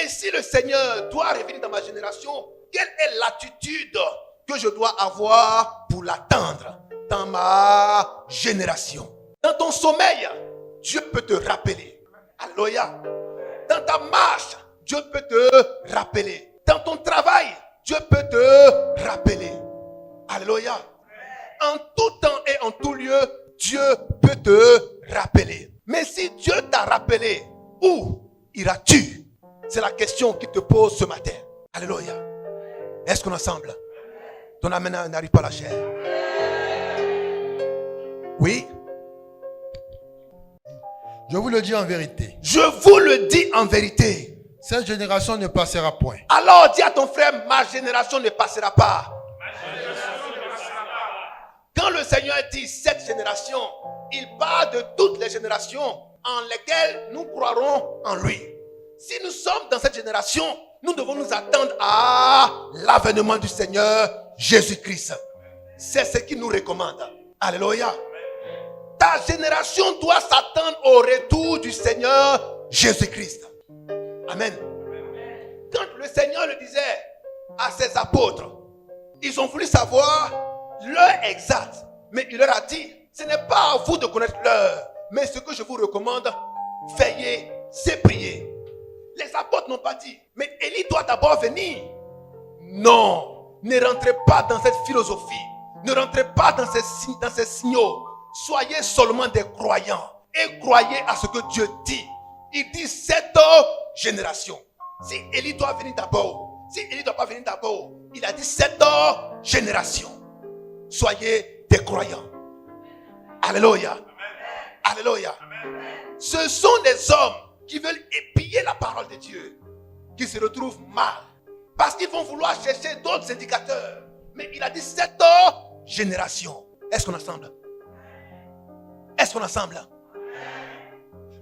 Et si le Seigneur doit revenir dans ma génération, quelle est l'attitude que je dois avoir pour l'attendre dans ma génération? Dans ton sommeil, Dieu peut te rappeler. Alléluia. Dans ta marche, Dieu peut te rappeler. Dans ton travail, Dieu peut te rappeler. Alléluia. En tout temps et en tout lieu, Dieu peut te rappeler. Mais si Dieu t'a rappelé, où iras-tu? C'est la question qui te pose ce matin. Alléluia. Est-ce qu'on est ensemble? Ton amen n'arrive pas à la chair. Oui. Je vous le dis en vérité, Je vous le dis en vérité. cette génération ne passera point. Alors dis à ton frère, ma génération ne passera pas. Quand le Seigneur dit cette génération, il parle de toutes les générations en lesquelles nous croirons en lui. Si nous sommes dans cette génération, nous devons nous attendre à l'avènement du Seigneur Jésus-Christ. C'est ce qu'il nous recommande. Alléluia. Ta génération doit s'attendre au retour du Seigneur Jésus-Christ. Amen. Quand le Seigneur le disait à ses apôtres, ils ont voulu savoir l'heure exacte. Mais il leur a dit, ce n'est pas à vous de connaître l'heure, mais ce que je vous recommande, veillez, c'est prier. Les apôtres n'ont pas dit, mais Élie doit d'abord venir. Non, ne rentrez pas dans cette philosophie. Ne rentrez pas dans ces signaux. Soyez seulement des croyants et croyez à ce que Dieu dit. Il dit cette génération. Si Élie doit venir d'abord, si Élie ne doit pas venir d'abord, il a dit cette génération. Soyez des croyants. Alléluia. Alléluia. Ce sont des hommes qui veulent épier la parole de Dieu, qui se retrouvent mal, parce qu'ils vont vouloir chercher d'autres indicateurs. Mais il a dit cette génération. Est-ce qu'on est ensemble? Est-ce qu'on est ensemble?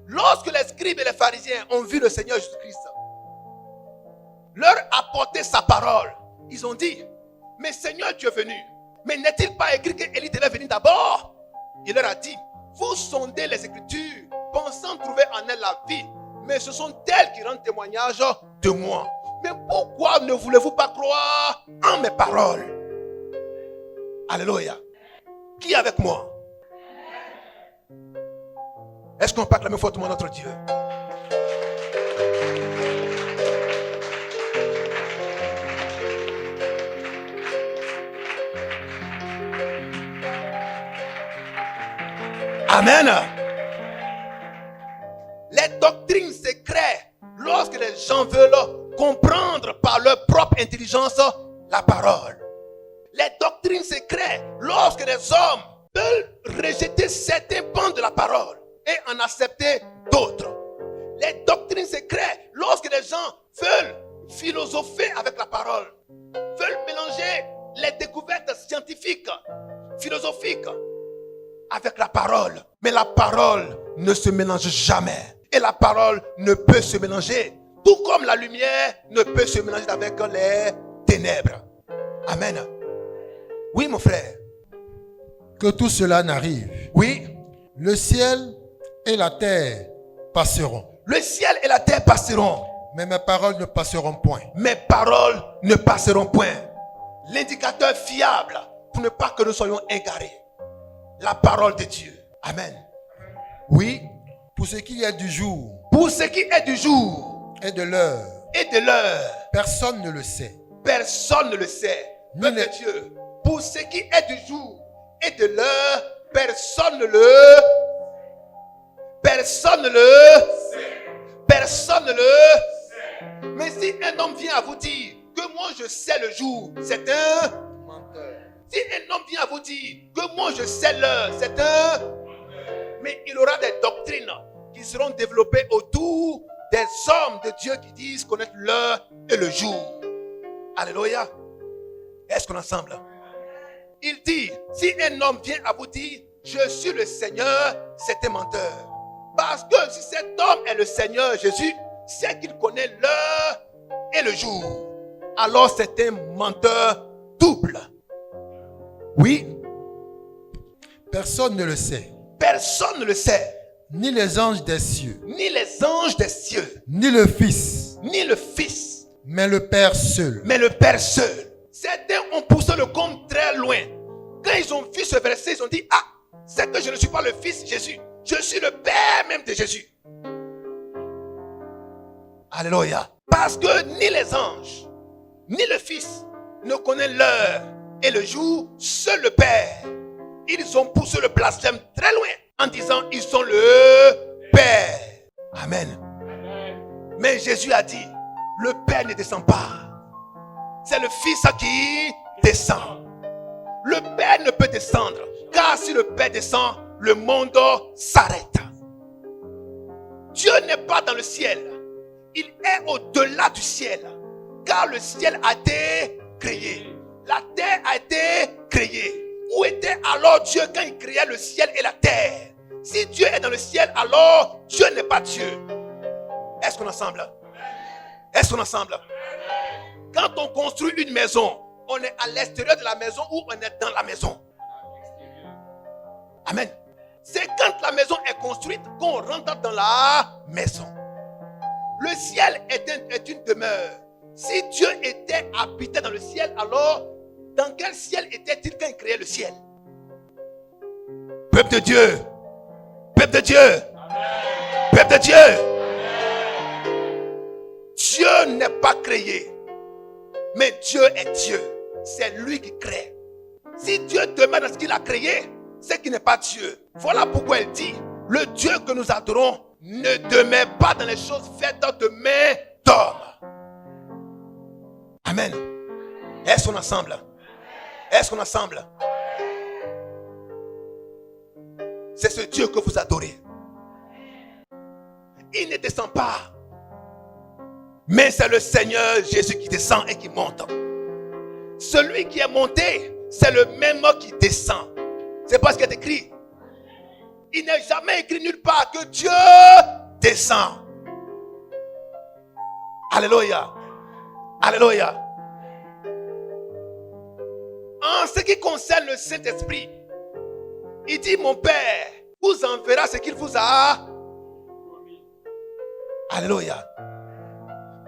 Lorsque les scribes et les pharisiens ont vu le Seigneur Jésus-Christ leur apporter sa parole, ils ont dit, mais Seigneur, tu es venu. Mais n'est-il pas écrit qu'Élie devait venir d'abord? Il leur a dit, vous sondez les Écritures, pensant trouver en elles la vie, mais ce sont elles qui rendent témoignage de moi. Mais pourquoi ne voulez-vous pas croire en mes paroles? Alléluia. Qui est avec moi? Est-ce qu'on peut acclamer fortement notre Dieu? Amen. Les doctrines secrètes, lorsque les gens veulent comprendre par leur propre intelligence la parole. Les doctrines secrètes, lorsque les hommes veulent rejeter certains pans de la parole et en accepter d'autres. Les doctrines secrètes, lorsque les gens veulent philosopher avec la parole, veulent mélanger les découvertes scientifiques, philosophiques, avec la parole. Mais la parole ne se mélange jamais. Et la parole ne peut se mélanger. Tout comme la lumière ne peut se mélanger avec les ténèbres. Amen. Oui, mon frère. Que tout cela n'arrive. Oui. Le ciel et la terre passeront. Le ciel et la terre passeront. Mais mes paroles ne passeront point. Mes paroles ne passeront point. L'indicateur fiable pour ne pas que nous soyons égarés. La parole de Dieu. Amen. Oui. Pour ce qui est du jour. Pour ce qui est du jour. Et de l'heure. Et de l'heure. Personne ne le sait. Personne ne le sait. Ni Mais Dieu. Pour ce qui est du jour et de l'heure, personne ne le. Personne ne le. Personne ne le. Mais si un homme vient à vous dire que moi je sais le jour, c'est un menteur. Si un homme vient à vous dire que moi je sais l'heure, c'est un. Mais il aura des doctrines qui seront développées autour des hommes de Dieu qui disent connaître l'heure et le jour. Alléluia. Est-ce qu'on est ensemble? Il dit, si un homme vient à vous dire je suis le Seigneur, c'est un menteur. Parce que si cet homme est le Seigneur Jésus, c'est qu'il connaît l'heure et le jour. Alors c'est un menteur double. Oui. Personne ne le sait. Personne ne le sait. Ni les anges des cieux. Ni les anges des cieux. Ni le Fils. Ni le Fils. Mais le Père seul. Mais le Père seul. Certains ont poussé le compte très loin. Quand ils ont vu ce verset, ils ont dit, ah, c'est que je ne suis pas le Fils Jésus. Je suis le Père même de Jésus. Alléluia. Parce que ni les anges, ni le Fils ne connaissent l'heure et le jour, seul le Père. Ils ont poussé le blasphème très loin en disant ils sont le Père. Amen. Mais Jésus a dit, le Père ne descend pas. C'est le Fils qui descend. Le Père ne peut descendre, car si le Père descend, le monde s'arrête. Dieu n'est pas dans le ciel. Il est au-delà du ciel. Car le ciel a été créé. La terre a été créée. Où était alors Dieu quand il créait le ciel et la terre? Si Dieu est dans le ciel, alors Dieu n'est pas Dieu. Est-ce qu'on est ensemble? Est-ce qu'on est ensemble? Quand on construit une maison, on est à l'extérieur de la maison ou on est dans la maison. Amen. C'est quand la maison est construite qu'on rentre dans la maison. Le ciel est une demeure. Si Dieu était habité dans le ciel, alors dans quel ciel était-il quand il créait le ciel? Peuple de Dieu. Peuple de Dieu. Amen. Peuple de Dieu. Amen. Dieu n'est pas créé. Mais Dieu est Dieu. C'est lui qui crée. Si Dieu demeure dans ce qu'il a créé, c'est qu'il n'est pas Dieu. Voilà pourquoi il dit, le Dieu que nous adorons ne demeure pas dans les choses faites de mains d'hommes. Amen. Est-ce qu'on est ensemble? Est-ce qu'on est ensemble? C'est ce Dieu que vous adorez. Il ne descend pas. Mais c'est le Seigneur Jésus qui descend et qui monte. Celui qui est monté, c'est le même qui descend. C'est pas ce qui est écrit. Il n'est jamais écrit nulle part que Dieu descend. Alléluia. Alléluia. En ce qui concerne le Saint-Esprit, il dit, mon Père vous enverra ce qu'il vous a. Alléluia.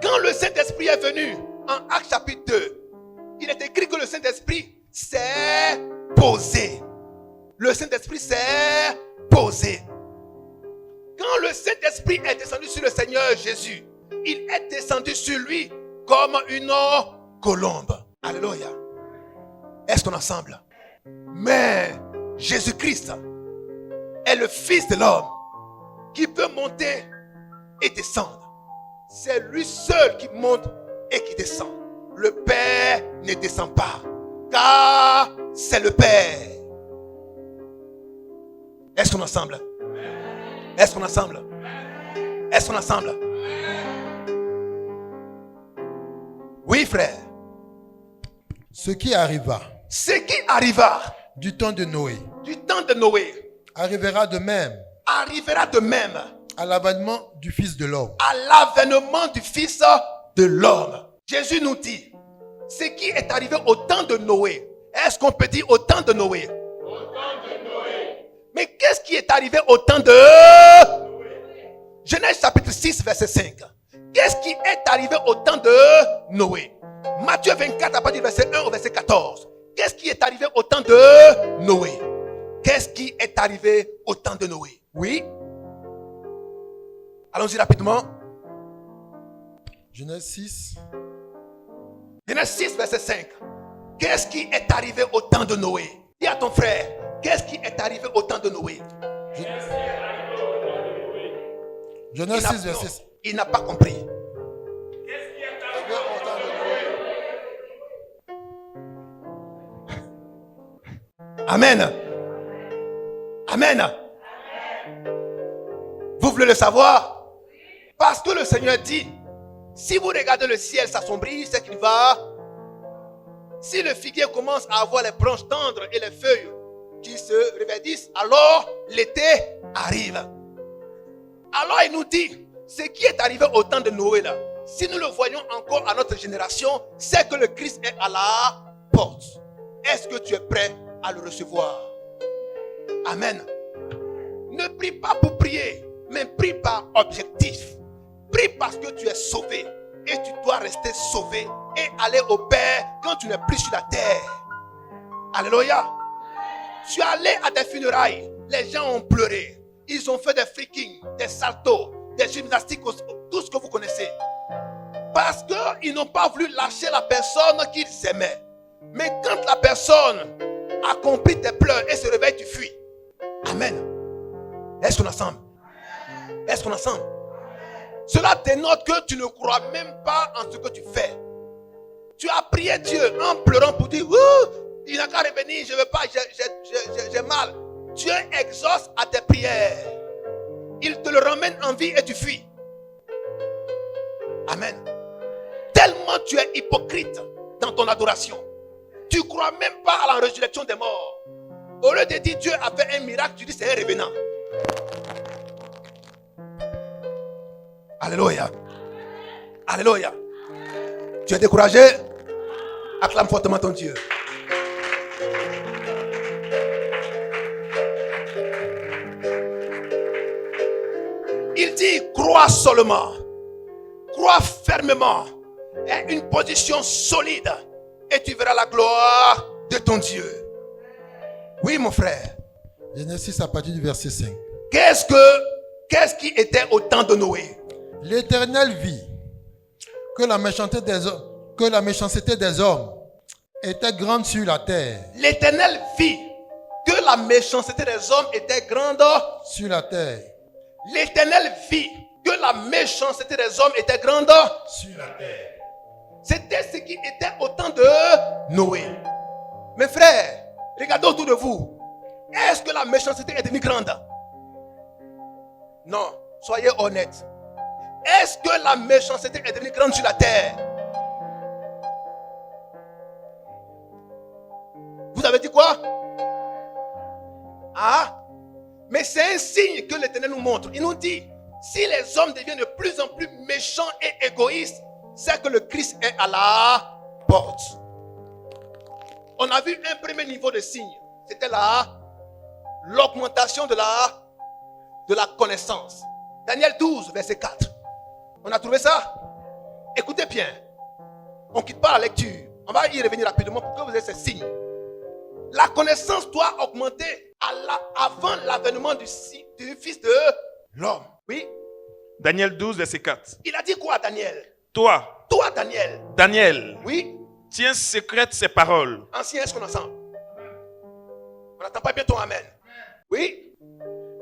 Quand le Saint-Esprit est venu, en Actes chapitre 2, il est écrit que le Saint-Esprit s'est posé. Le Saint-Esprit s'est posé. le Saint-Esprit est descendu sur le Seigneur Jésus. Il est descendu sur lui comme une colombe. Alléluia. Est-ce qu'on est ensemble? Mais Jésus-Christ est le Fils de l'homme qui peut monter et descendre. C'est lui seul qui monte et qui descend. Le Père ne descend pas, car c'est le Père. Est-ce qu'on est ensemble? Est-ce qu'on est ensemble? Est-ce qu'on est ensemble? Oui, frère. Ce qui arriva Ce qui arriva du temps de Noé du temps de Noé arrivera de même arrivera de même à l'avènement du Fils de l'homme. à l'avènement du Fils de l'homme. Jésus nous dit, ce qui est arrivé au temps de Noé. Est-ce qu'on peut dire au temps de Noé? Au temps de Noé. Mais qu'est-ce qui est arrivé au temps de Genèse chapitre 6 verset 5. Qu'est-ce qui est arrivé au temps de Noé? Matthieu 24 à partir du verset 1 au verset 14. Qu'est-ce qui est arrivé au temps de Noé? Qu'est-ce qui est arrivé au temps de Noé? Oui. Allons-y rapidement. Genèse 6. Genèse 6 verset 5. Qu'est-ce qui est arrivé au temps de Noé? Dis à ton frère, qu'est-ce qui est arrivé au temps de Noé? Genèse 6, verset 5. Il n'a pas compris. Qu'est-ce qui est arrivé au temps de Noé? Amen. Amen. Vous voulez le savoir? Parce que le Seigneur dit, si vous regardez le ciel s'assombrir, c'est qu'il va. Si le figuier commence à avoir les branches tendres et les feuilles qui se reverdissent, alors l'été arrive. Alors il nous dit, ce qui est arrivé au temps de Noé là, si nous le voyons encore à notre génération, c'est que le Christ est à la porte. Est-ce que tu es prêt à le recevoir? Amen. Ne prie pas pour prier, mais prie par objectif. Prie parce que tu es sauvé et tu dois rester sauvé et aller au Père quand tu n'es plus sur la terre. Alléluia. Tu es allé à des funérailles, les gens ont pleuré, ils ont fait des freakings, des saltos, des gymnastiques, tout ce que vous connaissez. Parce qu'ils n'ont pas voulu lâcher la personne qu'ils aimaient. Mais quand la personne a compris tes pleurs et se réveille, tu fuis. Amen. Est-ce qu'on est ensemble? Est-ce qu'on est ensemble? Cela dénote que tu ne crois même pas en ce que tu fais. Tu as prié Dieu en pleurant pour dire, il n'a qu'à revenir, je ne veux pas, j'ai mal. Dieu exauce à tes prières. Il te le ramène en vie et tu fuis. Amen. Tellement tu es hypocrite dans ton adoration. Tu ne crois même pas à la résurrection des morts. Au lieu de dire Dieu a fait un miracle, tu dis c'est un revenant. Alléluia. Alléluia. Tu es découragé? Acclame fortement ton Dieu. Il dit crois seulement. Crois fermement. Aie une position solide. Et tu verras la gloire de ton Dieu. Oui, mon frère. Genèse 6 à partir du verset 5. Qu'est-ce qui était au temps de Noé? L'Éternel vit que la méchanceté des hommes était grande sur la terre. L'Éternel vit que la méchanceté des hommes était grande sur la terre. L'Éternel vit que la méchanceté des hommes était grande sur la terre. C'était ce qui était au temps de Noé. Mes frères, regardez autour de vous. Est-ce que la méchanceté est devenue grande? Non, soyez honnêtes. Est-ce que la méchanceté est devenue grande sur la terre? Vous avez dit quoi? Ah, mais c'est un signe que l'Éternel nous montre. Il nous dit, si les hommes deviennent de plus en plus méchants et égoïstes, c'est que le Christ est à la porte. On a vu un premier niveau de signe. C'était l'augmentation de la connaissance. Daniel 12, verset 4. On a trouvé ça? Écoutez bien. On ne quitte pas la lecture. On va y revenir rapidement pour que vous ayez ces signes. La connaissance doit augmenter avant l'avènement du Fils de l'homme. Oui. Daniel 12, verset 4. Il a dit quoi à Daniel? Toi, Toi, Daniel. Daniel, Oui. tiens secrète ces paroles. Ancien, est-ce qu'on ensemble? On n'attend pas bien ton amen. Oui.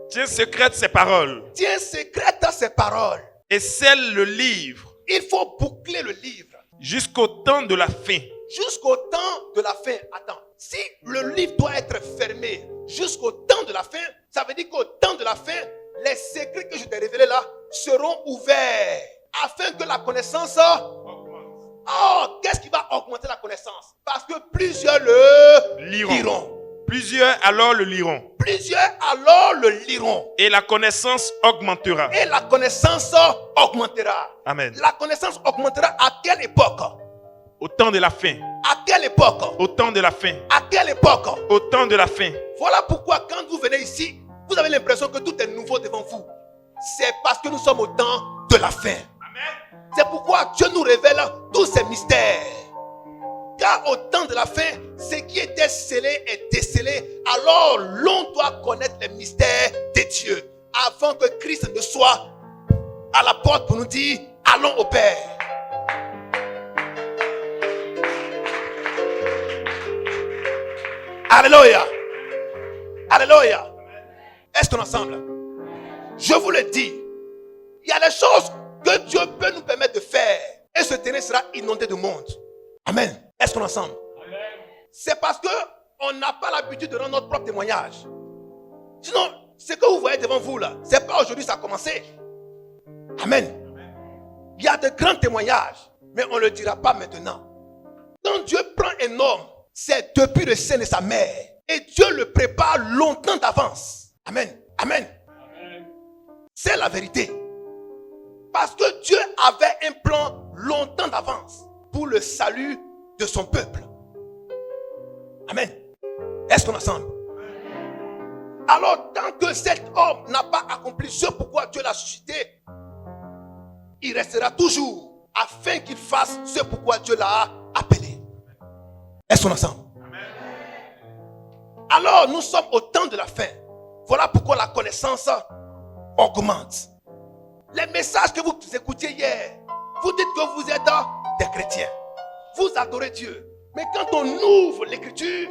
Tiens secrète ces paroles. Tiens secrète ces paroles. Et scelle le livre Il faut boucler le livre. jusqu'au temps de la fin. Jusqu'au temps de la fin. Attends. Si le livre doit être fermé jusqu'au temps de la fin, ça veut dire qu'au temps de la fin, les secrets que je t'ai révélés là seront ouverts afin que la connaissance... Oh, qu'est-ce qui va augmenter la connaissance? Parce que plusieurs le liront. Plusieurs alors le liront. Plusieurs alors le liront. Et la connaissance augmentera. Et la connaissance augmentera. Amen. La connaissance augmentera à quelle époque? Au temps de la fin. À quelle époque? Au temps de la fin. À quelle époque? Au temps de la fin. Voilà pourquoi quand vous venez ici, vous avez l'impression que tout est nouveau devant vous. C'est parce que nous sommes au temps de la fin. C'est pourquoi Dieu nous révèle tous ces mystères. Car au temps de la fin, ce qui était scellé est décelé. Alors l'on doit connaître les mystères de Dieu avant que Christ ne soit à la porte pour nous dire allons au Père. Alléluia. Alléluia. Est-ce qu'on est ensemble? Je vous le dis, il y a des choses que Dieu peut nous permettre de faire et ce terrain sera inondé de monde. Amen. Est-ce qu'on est ensemble? C'est parce que on n'a pas l'habitude de rendre notre propre témoignage. Sinon, ce que vous voyez devant vous là, c'est pas aujourd'hui ça a commencé. Amen. Il y a de grands témoignages, mais on ne le dira pas maintenant. Quand Dieu prend un homme, c'est depuis le sein de sa mère. Et Dieu le prépare longtemps d'avance. Amen. Amen. C'est la vérité. Parce que Dieu avait un plan longtemps d'avance pour le salut de son peuple. Amen. Est-ce qu'on est ensemble? Alors, tant que cet homme n'a pas accompli ce pourquoi Dieu l'a suscité, il restera toujours afin qu'il fasse ce pourquoi Dieu l'a appelé. Est-ce qu'on est ensemble? Alors, nous sommes au temps de la fin. Voilà pourquoi la connaissance augmente. Les messages que vous écoutiez hier, vous dites que vous êtes des chrétiens. Vous adorez Dieu. Mais quand on ouvre l'écriture,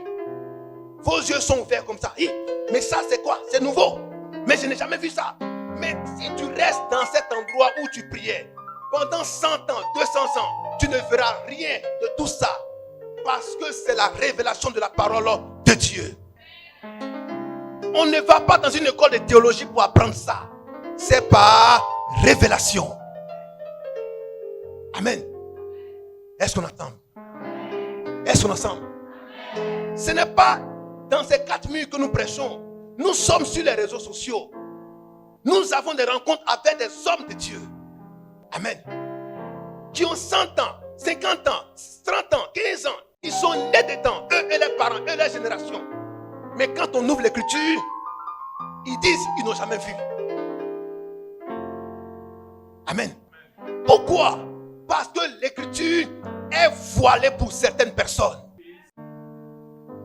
vos yeux sont ouverts comme ça. Hi, mais ça c'est quoi? C'est nouveau. Mais je n'ai jamais vu ça. Mais si tu restes dans cet endroit où tu priais, pendant 100 ans, 200 ans, tu ne verras rien de tout ça. Parce que c'est la révélation de la parole de Dieu. On ne va pas dans une école de théologie pour apprendre ça. C'est par révélation. Amen. Est-ce qu'on attend? Est-ce qu'on est ensemble? Ce n'est pas dans ces 4 murs que nous prêchons. Nous sommes sur les réseaux sociaux. Nous avons des rencontres avec des hommes de Dieu. Amen. Qui ont 100 ans, 50 ans, 30 ans, 15 ans. Ils sont nés dedans, eux et leurs parents, eux et leur génération. Mais quand on ouvre l'écriture, ils disent qu'ils n'ont jamais vu. Amen. Pourquoi? Parce que l'écriture est voilée pour certaines personnes.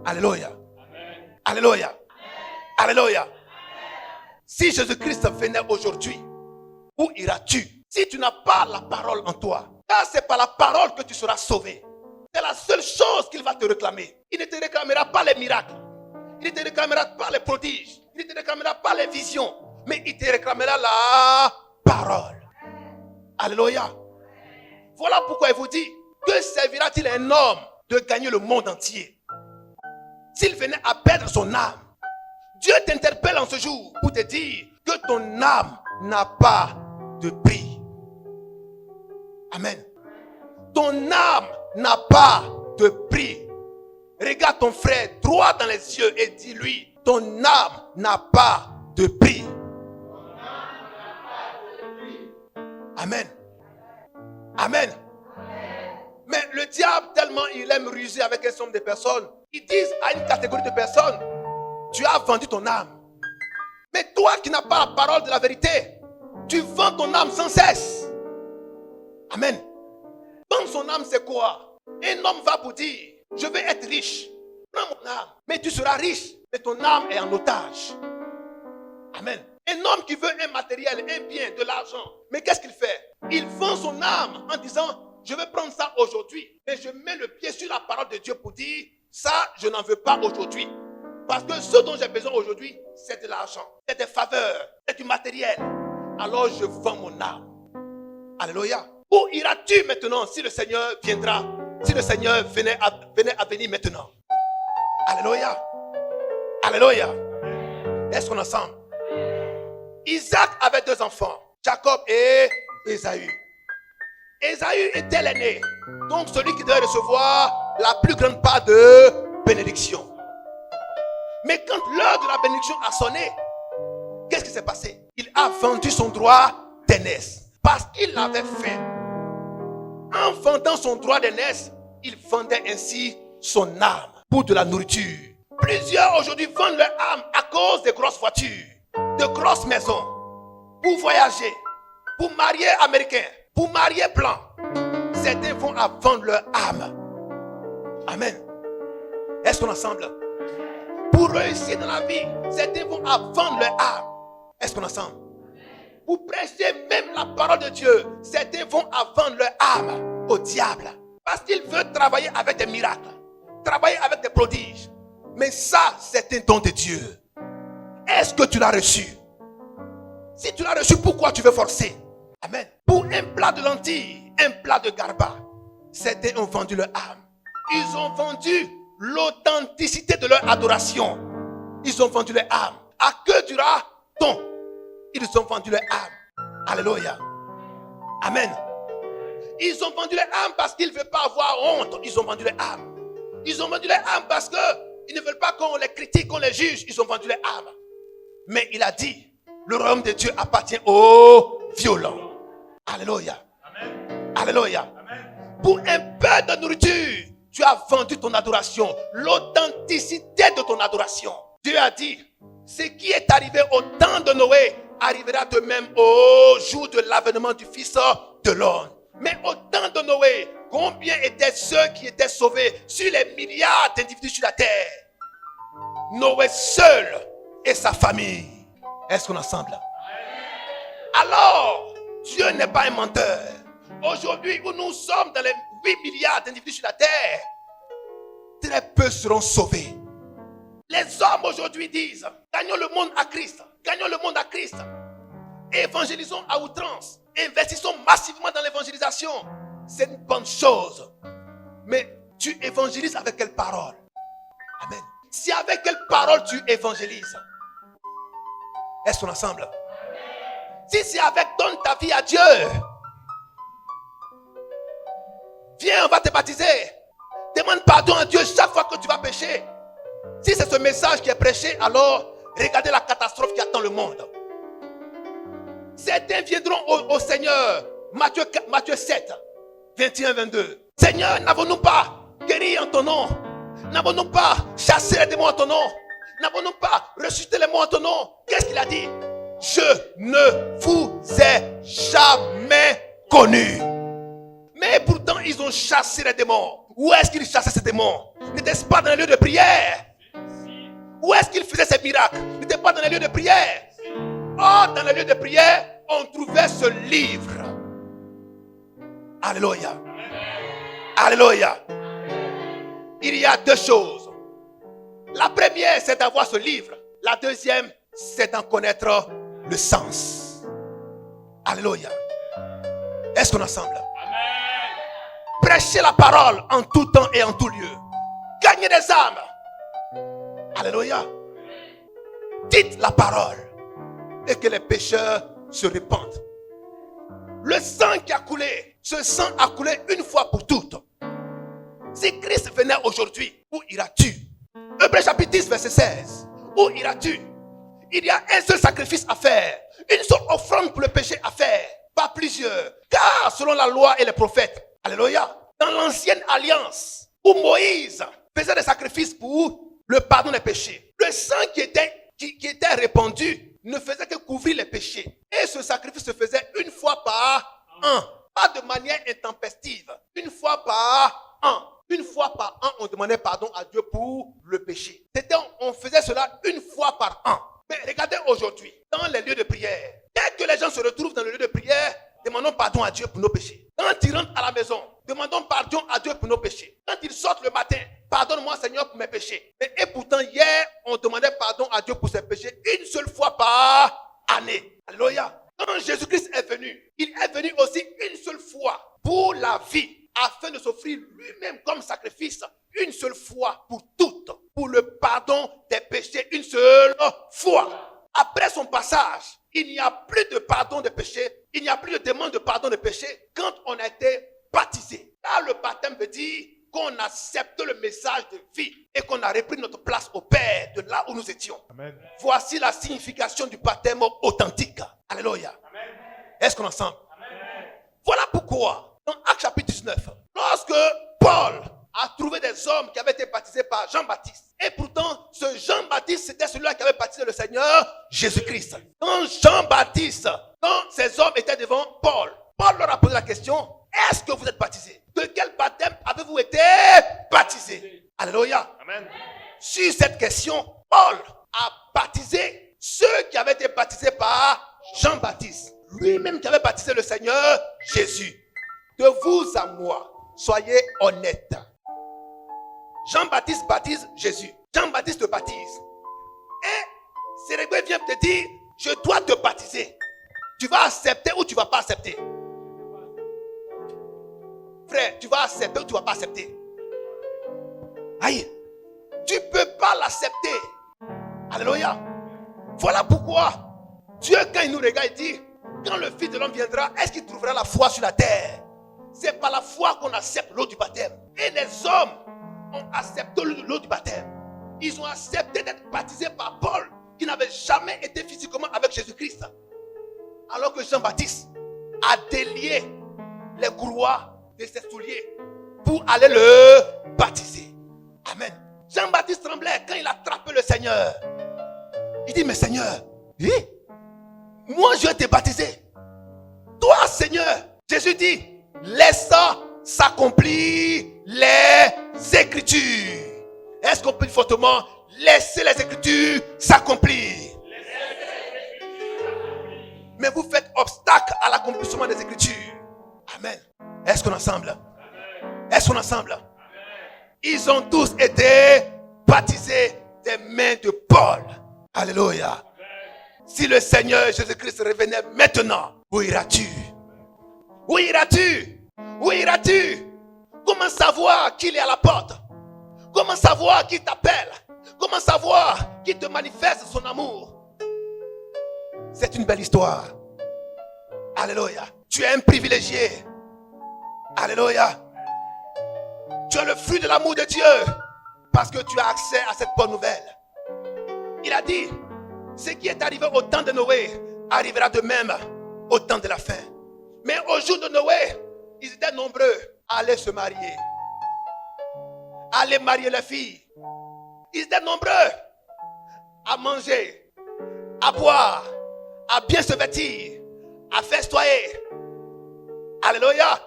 Alléluia. Alléluia. Alléluia. Si Jésus-Christ venait aujourd'hui, où iras-tu? Si tu n'as pas la parole en toi, car c'est par la parole que tu seras sauvé. C'est la seule chose qu'il va te réclamer. Il ne te réclamera pas les miracles. Il ne te réclamera pas les prodiges. Il ne te réclamera pas les visions. Mais il te réclamera la parole. Alléluia. Voilà pourquoi il vous dit, que servira-t-il à un homme de gagner le monde entier s'il venait à perdre son âme? Dieu t'interpelle en ce jour pour te dire que ton âme n'a pas de prix. Amen. Ton âme n'a pas de prix. Regarde ton frère droit dans les yeux et dis-lui, ton âme n'a pas de prix. Amen. Amen. Mais le diable, tellement il aime ruser avec un nombre de personnes, ils disent à une catégorie de personnes, tu as vendu ton âme. Mais toi qui n'as pas la parole de la vérité, tu vends ton âme sans cesse. Amen. Vendre son âme, c'est quoi? Un homme va vous dire, je vais être riche. Prends mon âme. Mais tu seras riche, mais ton âme est en otage. Amen. Un homme qui veut un matériel, un bien, de l'argent. Mais qu'est-ce qu'il fait? Il vend son âme en disant, je vais prendre ça aujourd'hui. Mais je mets le pied sur la parole de Dieu pour dire, ça, je n'en veux pas aujourd'hui. Parce que ce dont j'ai besoin aujourd'hui, c'est de l'argent, c'est des faveurs, c'est du matériel. Alors je vends mon âme. Alléluia. Où iras-tu maintenant si le Seigneur viendra? Si le Seigneur venait à venir maintenant? Alléluia. Alléluia. Est-ce qu'on est ensemble? Isaac avait 2 enfants, Jacob et Ésaü. Ésaü était l'aîné, donc celui qui devait recevoir la plus grande part de bénédiction. Mais quand l'heure de la bénédiction a sonné, qu'est-ce qui s'est passé? Il a vendu son droit d'aînesse parce qu'il l'avait fait. En vendant son droit d'aînesse, il vendait ainsi son âme pour de la nourriture. Plusieurs aujourd'hui vendent leur âme à cause de grosses voitures, de grosses maisons, pour voyager, pour marier américain, pour marier blanc. Certains vont à vendre leur âme. Amen. Est-ce qu'on est ensemble? Pour réussir dans la vie, certains vont à vendre leur âme. Est-ce qu'on est ensemble? Pour prêcher même la parole de Dieu, certains vont à vendre leur âme au diable. Parce qu'il veut travailler avec des miracles, travailler avec des prodiges. Mais ça, c'est un don de Dieu. Est-ce que tu l'as reçu? Si tu l'as reçu, pourquoi tu veux forcer? Amen. Pour un plat de lentilles, un plat de garba, certains ont vendu leur âme. Ils ont vendu l'authenticité de leur adoration. Ils ont vendu leur âme. À que dira-t-on? Ils ont vendu leur âme. Alléluia. Amen. Ils ont vendu leur âme parce qu'ils ne veulent pas avoir honte. Ils ont vendu leur âme. Ils ont vendu leur âme parce qu'ils ne veulent pas qu'on les critique, qu'on les juge. Ils ont vendu leur âme. Mais il a dit, le royaume de Dieu appartient aux violents. Alléluia. Amen. Alléluia. Amen. Pour un peu de nourriture, tu as vendu ton adoration. L'authenticité de ton adoration. Dieu a dit, ce qui est arrivé au temps de Noé arrivera de même au jour de l'avènement du Fils de l'homme. Mais au temps de Noé, combien étaient ceux qui étaient sauvés sur les milliards d'individus sur la terre? Noé seul et sa famille. Est-ce qu'on est ensemble? Alors, Dieu n'est pas un menteur. Aujourd'hui, où nous sommes dans les 8 milliards d'individus sur la terre, très peu seront sauvés. Les hommes aujourd'hui disent, gagnons le monde à Christ. Gagnons le monde à Christ. Évangélisons à outrance. Investissons massivement dans l'évangélisation. C'est une bonne chose. Mais tu évangélises avec quelle parole? Amen. Si avec quelle parole tu évangélises? Est-ce qu'on est ensemble? Si c'est avec donne ta vie à Dieu, viens, on va te baptiser. Demande pardon à Dieu chaque fois que tu vas pécher. Si c'est ce message qui est prêché, alors regardez la catastrophe qui attend le monde. Certains viendront au Seigneur. Matthieu 7, 21-22. Seigneur, n'avons-nous pas guéri en ton nom? N'avons-nous pas chassé les démons en ton nom? N'avons-nous pas ressuscité les morts en ton nom? Qu'est-ce qu'il a dit? Je ne vous ai jamais connu. Mais pourtant, ils ont chassé les démons. Où est-ce qu'ils chassaient ces démons? N'était-ce pas dans les lieux de prière? Où est-ce qu'ils faisaient ces miracles? N'était pas dans les lieux de prière? Oh, dans les lieux de prière, on trouvait ce livre. Alléluia. Alléluia. Il y a 2 choses. La première, c'est d'avoir ce livre. La deuxième, c'est d'en connaître le sens. Alléluia. Est-ce qu'on est ensemble? Amen. Prêchez la parole en tout temps et en tout lieu. Gagnez des âmes. Alléluia. Dites la parole et que les pécheurs se répandent. Le sang qui a coulé, ce sang a coulé une fois pour toutes. Si Christ venait aujourd'hui, où iras-tu? Hébreux chapitre 10, verset 16. Où iras-tu? Il y a un seul sacrifice à faire, une seule offrande pour le péché à faire, pas plusieurs. Car selon la loi et les prophètes, alléluia, dans l'ancienne alliance, où Moïse faisait des sacrifices pour le pardon des péchés, le sang qui était répandu ne faisait que couvrir les péchés. Et ce sacrifice se faisait une fois par an, pas de manière intempestive, une fois par an. Une fois par an, on demandait pardon à Dieu pour le péché. On faisait cela une fois par an. Mais regardez aujourd'hui, dans dans les lieux de prière. Dès que les gens se retrouvent dans le lieu de prière, demandons pardon à Dieu pour nos péchés. Quand ils rentrent à la maison, demandons pardon à Dieu pour nos péchés. Quand ils sortent le matin, pardonne-moi Seigneur pour mes péchés. Et pourtant hier, on demandait pardon à Dieu pour ses péchés une seule fois par année. Alléluia. Quand Jésus-Christ est venu, il est venu aussi une seule fois pour la vie, afin de s'offrir lui-même comme sacrifice une seule fois pour toutes, pour le pardon des péchés une seule fois. Après son passage, il n'y a plus de pardon des péchés, il n'y a plus de demande de pardon des péchés quand on a été baptisé. Là, le baptême veut dire qu'on accepte le message de vie et qu'on a repris notre place au Père de là où nous étions. Amen. Voici la signification du baptême authentique. Alléluia. Est-ce qu'on est ensemble? Voilà pourquoi, dans Actes chapitre 19, lorsque Paul a trouvé des hommes qui avaient été baptisés par Jean-Baptiste, et pourtant ce Jean-Baptiste c'était celui-là qui avait baptisé le Seigneur Jésus-Christ. Quand Jean-Baptiste, quand ces hommes étaient devant Paul, Paul leur a posé la question: est-ce que vous êtes baptisés? De quel baptême avez-vous été baptisés? Alléluia. Amen. Sur cette question, Paul a baptisé ceux qui avaient été baptisés par Jean-Baptiste, lui-même qui avait baptisé le Seigneur Jésus. De vous à moi, soyez honnêtes. Jean-Baptiste baptise Jésus. Jean-Baptiste te baptise. Et Sérégué vient te dire: je dois te baptiser. Tu vas accepter ou tu ne vas pas accepter? Frère, tu vas accepter ou tu ne vas pas accepter? Aïe, tu ne peux pas l'accepter. Alléluia. Voilà pourquoi Dieu, quand il nous regarde, il dit: quand le Fils de l'homme viendra, est-ce qu'il trouvera la foi sur la terre? C'est par la foi qu'on accepte l'eau du baptême. Et les hommes ont accepté l'eau du baptême. Ils ont accepté d'être baptisés par Paul, qui n'avait jamais été physiquement avec Jésus-Christ. Alors que Jean-Baptiste a délié les couloirs de ses souliers pour aller le baptiser. Amen. Jean-Baptiste tremblait quand il a attrapé le Seigneur. Il dit: mais Seigneur, moi je vais te baptiser. Toi, Seigneur. Jésus dit: laissa s'accomplir les Écritures. Est-ce qu'on peut fortement laisser les Écritures s'accomplir? Mais vous faites obstacle à l'accomplissement des Écritures. Amen. Est-ce qu'on est ensemble? Est-ce qu'on est ensemble? Ils ont tous été baptisés des mains de Paul. Alléluia. Si le Seigneur Jésus-Christ revenait maintenant, où iras-tu? Où iras-tu? Où iras-tu? Comment savoir qu'il est à la porte? Comment savoir qu'il t'appelle? Comment savoir qu'il te manifeste son amour? C'est une belle histoire. Alléluia. Tu es un privilégié. Alléluia. Tu as le fruit de l'amour de Dieu parce que tu as accès à cette bonne nouvelle. Il a dit: ce qui est arrivé au temps de Noé arrivera de même au temps de la fin. Mais au jour de Noé, ils étaient nombreux à aller se marier, à aller marier les filles. Ils étaient nombreux à manger, à boire, à bien se vêtir, à festoyer. Alléluia.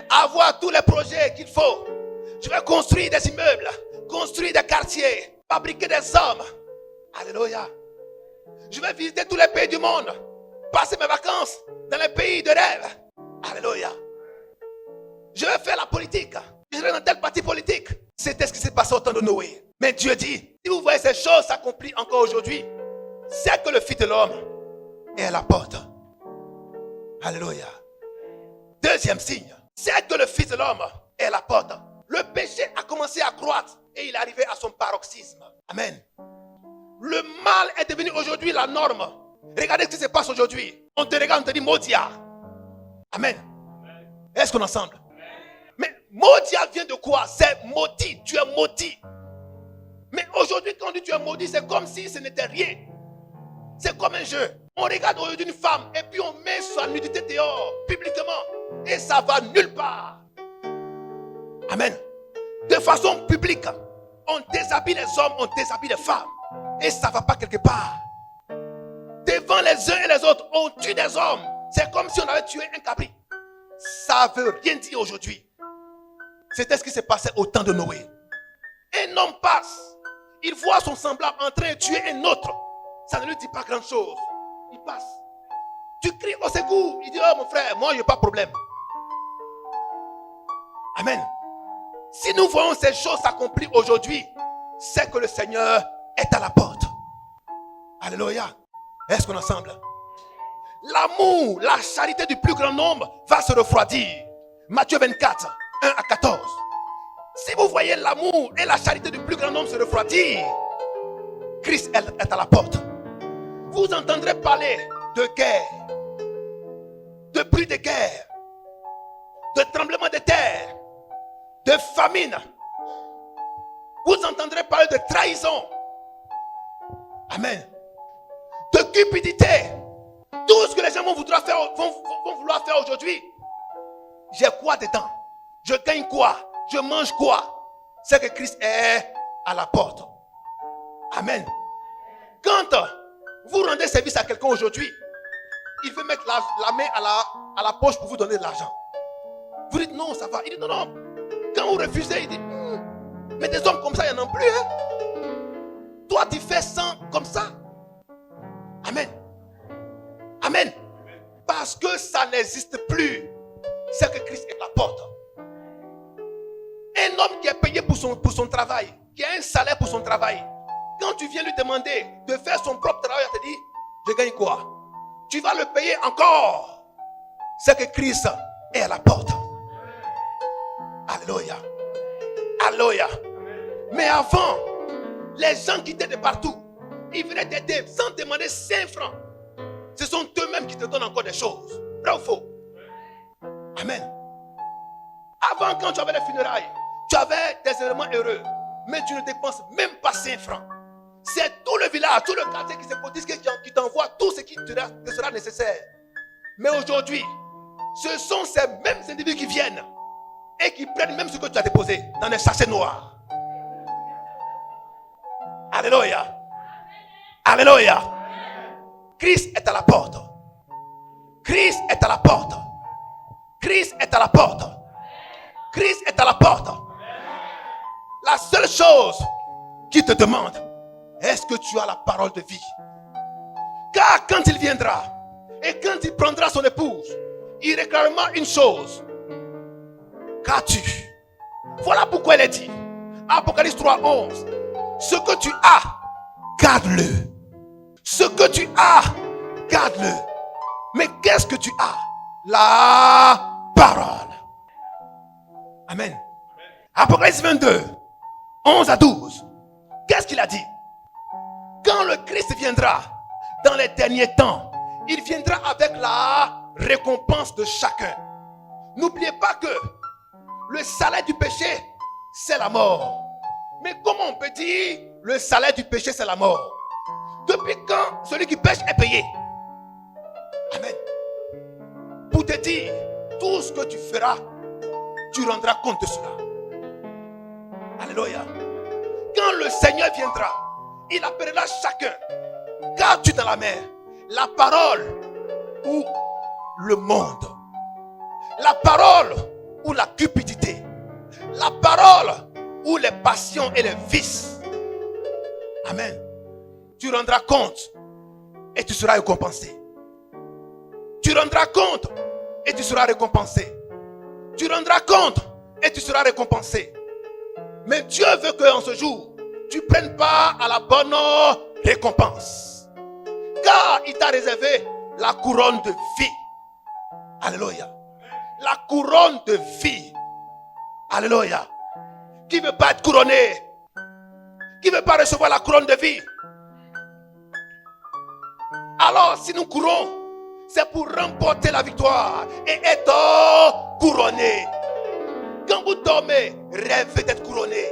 À avoir tous les projets qu'il faut. Je vais construire des immeubles, construire des quartiers, fabriquer des hommes. Alléluia. Je vais visiter tous les pays du monde, passer mes vacances dans les pays de rêve. Alléluia. Je vais faire la politique. Je vais dans tel parti politique. C'était ce qui s'est passé au temps de Noé. Mais Dieu dit: si vous voyez ces choses s'accomplir encore aujourd'hui, c'est que le Fils de l'homme est à la porte. Alléluia. Deuxième signe, c'est que le Fils de l'homme est à la porte. Le péché a commencé à croître et il est arrivé à son paroxysme. Amen. Le mal est devenu aujourd'hui la norme. Regardez ce qui se passe aujourd'hui. On te regarde, on te dit Modia. Amen. Est-ce qu'on est ensemble? Mais Modia vient de quoi? C'est maudit. Tu es maudit. Mais aujourd'hui, quand on dit tu es maudit, c'est comme si ce n'était rien. C'est comme un jeu. On regarde aujourd'hui une femme et puis on met sa nudité dehors, publiquement. Et ça va nulle part. Amen. De façon publique, on déshabille les hommes, on déshabille les femmes. Et ça ne va pas quelque part. Devant les uns et les autres, on tue des hommes. C'est comme si on avait tué un cabri. Ça ne veut rien dire aujourd'hui. C'était ce qui s'est passé au temps de Noé. Un homme passe. Il voit son semblable en train de tuer un autre. Ça ne lui dit pas grand chose. il passe. Tu cries au secours. Il dit, oh mon frère, moi, il n'y a pas de problème. Amen. Si nous voyons ces choses s'accomplir aujourd'hui, c'est que le Seigneur est à la porte. Alléluia. Est-ce qu'on est ensemble? L'amour, la charité du plus grand nombre va se refroidir. Matthieu 24, 1 à 14. Si vous voyez l'amour et la charité du plus grand nombre se refroidir, Christ est à la porte. Vous entendrez parler de guerre, de bruit de guerre, de tremblement de terre, de famine. Vous entendrez parler de trahison. Amen. De cupidité. Tout ce que les gens vont vouloir faire aujourd'hui. J'ai quoi dedans? Je gagne quoi? Je mange quoi? C'est que Christ est à la porte. Amen. Quand vous rendez service à quelqu'un aujourd'hui, il veut mettre la main à la poche pour vous donner de l'argent. Vous dites non, ça va. Il dit non, non. Quand vous refusez, il dit mais des hommes comme ça, il n'y en a plus. Hein? Toi, tu fais 100 comme ça. Amen. Amen. Parce que ça n'existe plus. C'est que Christ est à la porte. Un homme qui est payé pour son travail, qui a un salaire pour son travail, quand tu viens lui demander de faire son propre travail, il te dit, je gagne quoi? Tu vas le payer encore. C'est que Christ est à la porte. Alléluia. Alléluia. Mais avant, les gens qui étaient de partout, ils venaient t'aider sans demander 5 francs. Ce sont eux-mêmes qui te donnent encore des choses. Vrai ou faux? Amen. Avant, quand tu avais les funérailles, tu avais des éléments heureux, mais tu ne dépenses même pas 5 francs. C'est tout le village, tout le quartier qui se cotise, qui t'envoie tout ce qui te sera nécessaire. Mais aujourd'hui, ce sont ces mêmes individus qui viennent et qui prennent même ce que tu as déposé dans les sachets noirs. Alléluia. Alléluia. Christ est à la porte. Christ est à la porte. Christ est à la porte. Christ est à la porte. La seule chose qu'il te demande, est-ce que tu as la parole de vie? Car quand il viendra et quand il prendra son épouse, il réclamera une chose. Qu'as-tu? Voilà pourquoi il est dit, Apocalypse 3:11, ce que tu as, garde-le. Ce que tu as, garde-le. Mais qu'est-ce que tu as? La parole. Amen. Apocalypse 22, 11 à 12. Qu'est-ce qu'il a dit? Quand le Christ viendra dans les derniers temps, il viendra avec la récompense de chacun. N'oubliez pas que le salaire du péché, c'est la mort. Mais comment on peut dire le salaire du péché, c'est la mort? Depuis quand celui qui pêche est payé? Amen. Pour te dire, tout ce que tu feras, tu rendras compte de cela. Alléluia. Quand le Seigneur viendra, il appellera chacun. Qu'as-tu dans la main? La parole ou le monde? La parole ou la cupidité? La parole ou les passions et les vices? Amen. Tu rendras compte et tu seras récompensé. Tu rendras compte et tu seras récompensé. Tu rendras compte et tu seras récompensé. Mais Dieu veut qu'en ce jour, tu prennes part à la bonne récompense. Car il t'a réservé la couronne de vie. Alléluia. La couronne de vie. Alléluia. Qui ne veut pas être couronné? Qui ne veut pas recevoir la couronne de vie? Alors, si nous courons, c'est pour remporter la victoire et être couronné. Quand vous dormez, rêvez d'être couronné.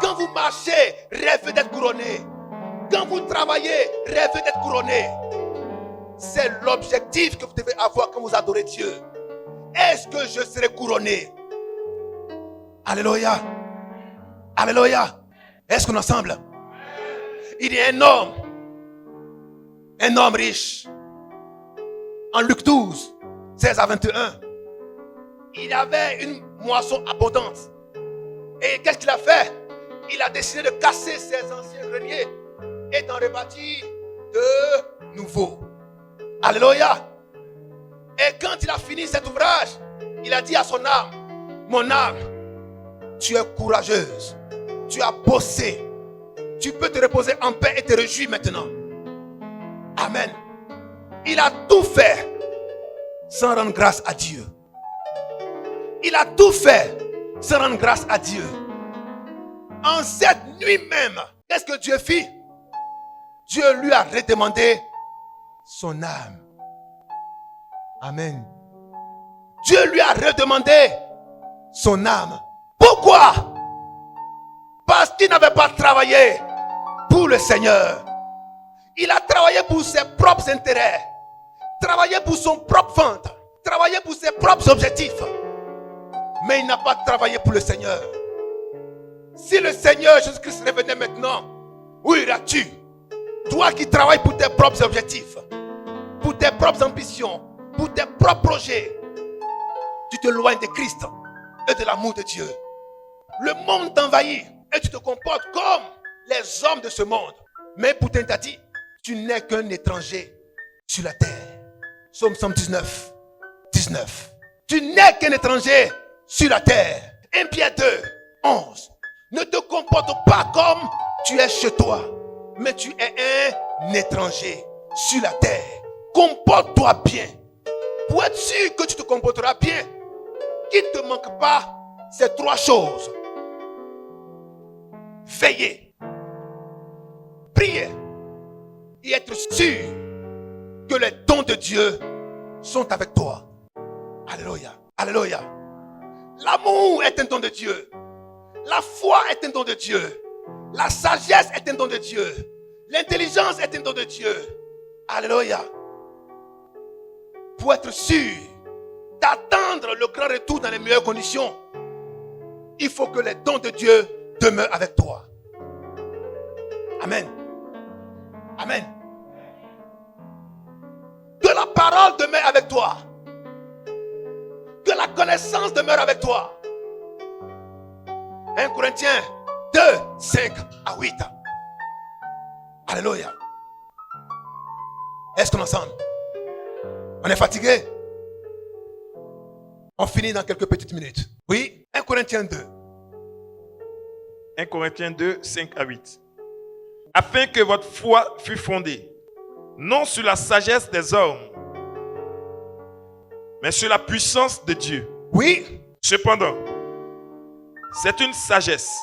Quand vous marchez, rêvez d'être couronné. Quand vous travaillez, rêvez d'être couronné. C'est l'objectif que vous devez avoir quand vous adorez Dieu. Est-ce que je serai couronné? Alléluia. Alléluia. Est-ce qu'on est ensemble? Il y a un homme riche. En Luc 12, 16 à 21, il avait une moisson abondante. Et qu'est-ce qu'il a fait? Il a décidé de casser ses anciens greniers et d'en rebâtir de nouveaux. Alléluia. Et quand il a fini cet ouvrage, il a dit à son âme, mon âme, tu es courageuse, tu as bossé, tu peux te reposer en paix et te réjouir maintenant. Amen. Il a tout fait sans rendre grâce à Dieu. Il a tout fait sans rendre grâce à Dieu. En cette nuit même, qu'est-ce que Dieu fit? Dieu lui a redemandé son âme. Amen. Dieu lui a redemandé son âme. Pourquoi? Parce qu'il n'avait pas travaillé pour le Seigneur. Il a travaillé pour ses propres intérêts, travaillé pour son propre ventre, travaillé pour ses propres objectifs. Mais il n'a pas travaillé pour le Seigneur. Si le Seigneur Jésus-Christ revenait maintenant, où iras-tu? Toi qui travailles pour tes propres objectifs, pour tes propres ambitions, pour tes propres projets, tu te loignes de Christ et de l'amour de Dieu. Le monde t'envahit et tu te comportes comme les hommes de ce monde. Mais pourtant, t'as dit, tu n'es qu'un étranger sur la terre. Psaume 119, 19. Tu n'es qu'un étranger sur la terre. 1 Pierre 2, 11. Ne te comporte pas comme tu es chez toi, mais tu es un étranger sur la terre. Comporte-toi bien. Pour être sûr que tu te comporteras bien, qu'il ne te manque pas ces 3 choses. Veiller, prier et être sûr que les dons de Dieu sont avec toi. Alléluia. Alléluia. L'amour est un don de Dieu. La foi est un don de Dieu. La sagesse est un don de Dieu. L'intelligence est un don de Dieu. Alléluia. Pour être sûr d'attendre le grand retour dans les meilleures conditions, il faut que les dons de Dieu demeurent avec toi. Amen. Amen. Que la parole demeure avec toi. Que la connaissance demeure avec toi. 1 Corinthiens 2, 5 à 8. Alléluia. Est-ce qu'on est ensemble? On est fatigué? On finit dans quelques petites minutes. Oui, 1 Corinthiens 2. 1 Corinthiens 2, 5 à 8. Afin que votre foi fût fondée, non sur la sagesse des hommes, mais sur la puissance de Dieu. Oui. Cependant, c'est une sagesse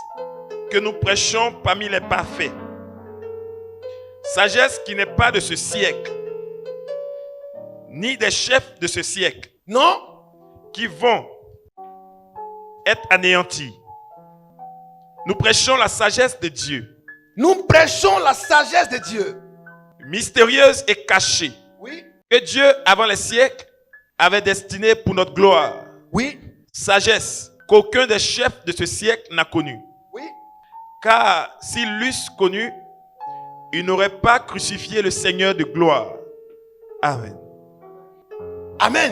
que nous prêchons parmi les parfaits. Sagesse qui n'est pas de ce siècle, ni des chefs de ce siècle. Non. Qui vont être anéantis. Nous prêchons la sagesse de Dieu. Nous prêchons la sagesse de Dieu. Mystérieuse et cachée. Oui. Que Dieu, avant les siècles, avait destinée pour notre gloire. Oui. Sagesse qu'aucun des chefs de ce siècle n'a connue. Oui. Car s'ils l'eussent connue, ils n'auraient pas crucifié le Seigneur de gloire. Amen. Amen.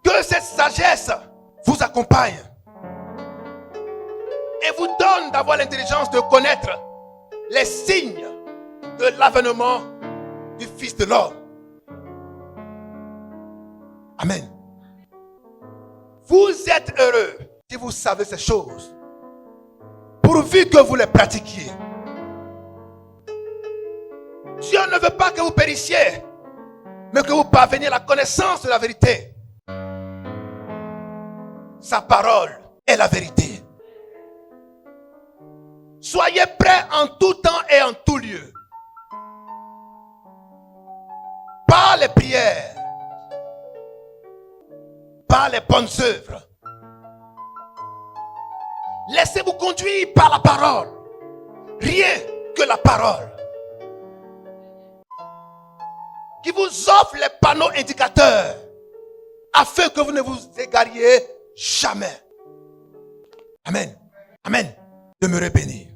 Que cette sagesse vous accompagne et vous donne d'avoir l'intelligence de connaître les signes de l'avènement du Fils de l'homme. Amen. Vous êtes heureux si vous savez ces choses, pourvu que vous les pratiquiez. Dieu ne veut pas que vous périssiez, mais que vous parveniez à la connaissance de la vérité. Sa parole est la vérité. Soyez prêts en tout temps et en tout lieu. Par les prières, par les bonnes œuvres. Laissez-vous conduire par la parole. Rien que la parole. Qui vous offre les panneaux indicateurs afin que vous ne vous égariez jamais. Amen. Amen. Demeurez bénis.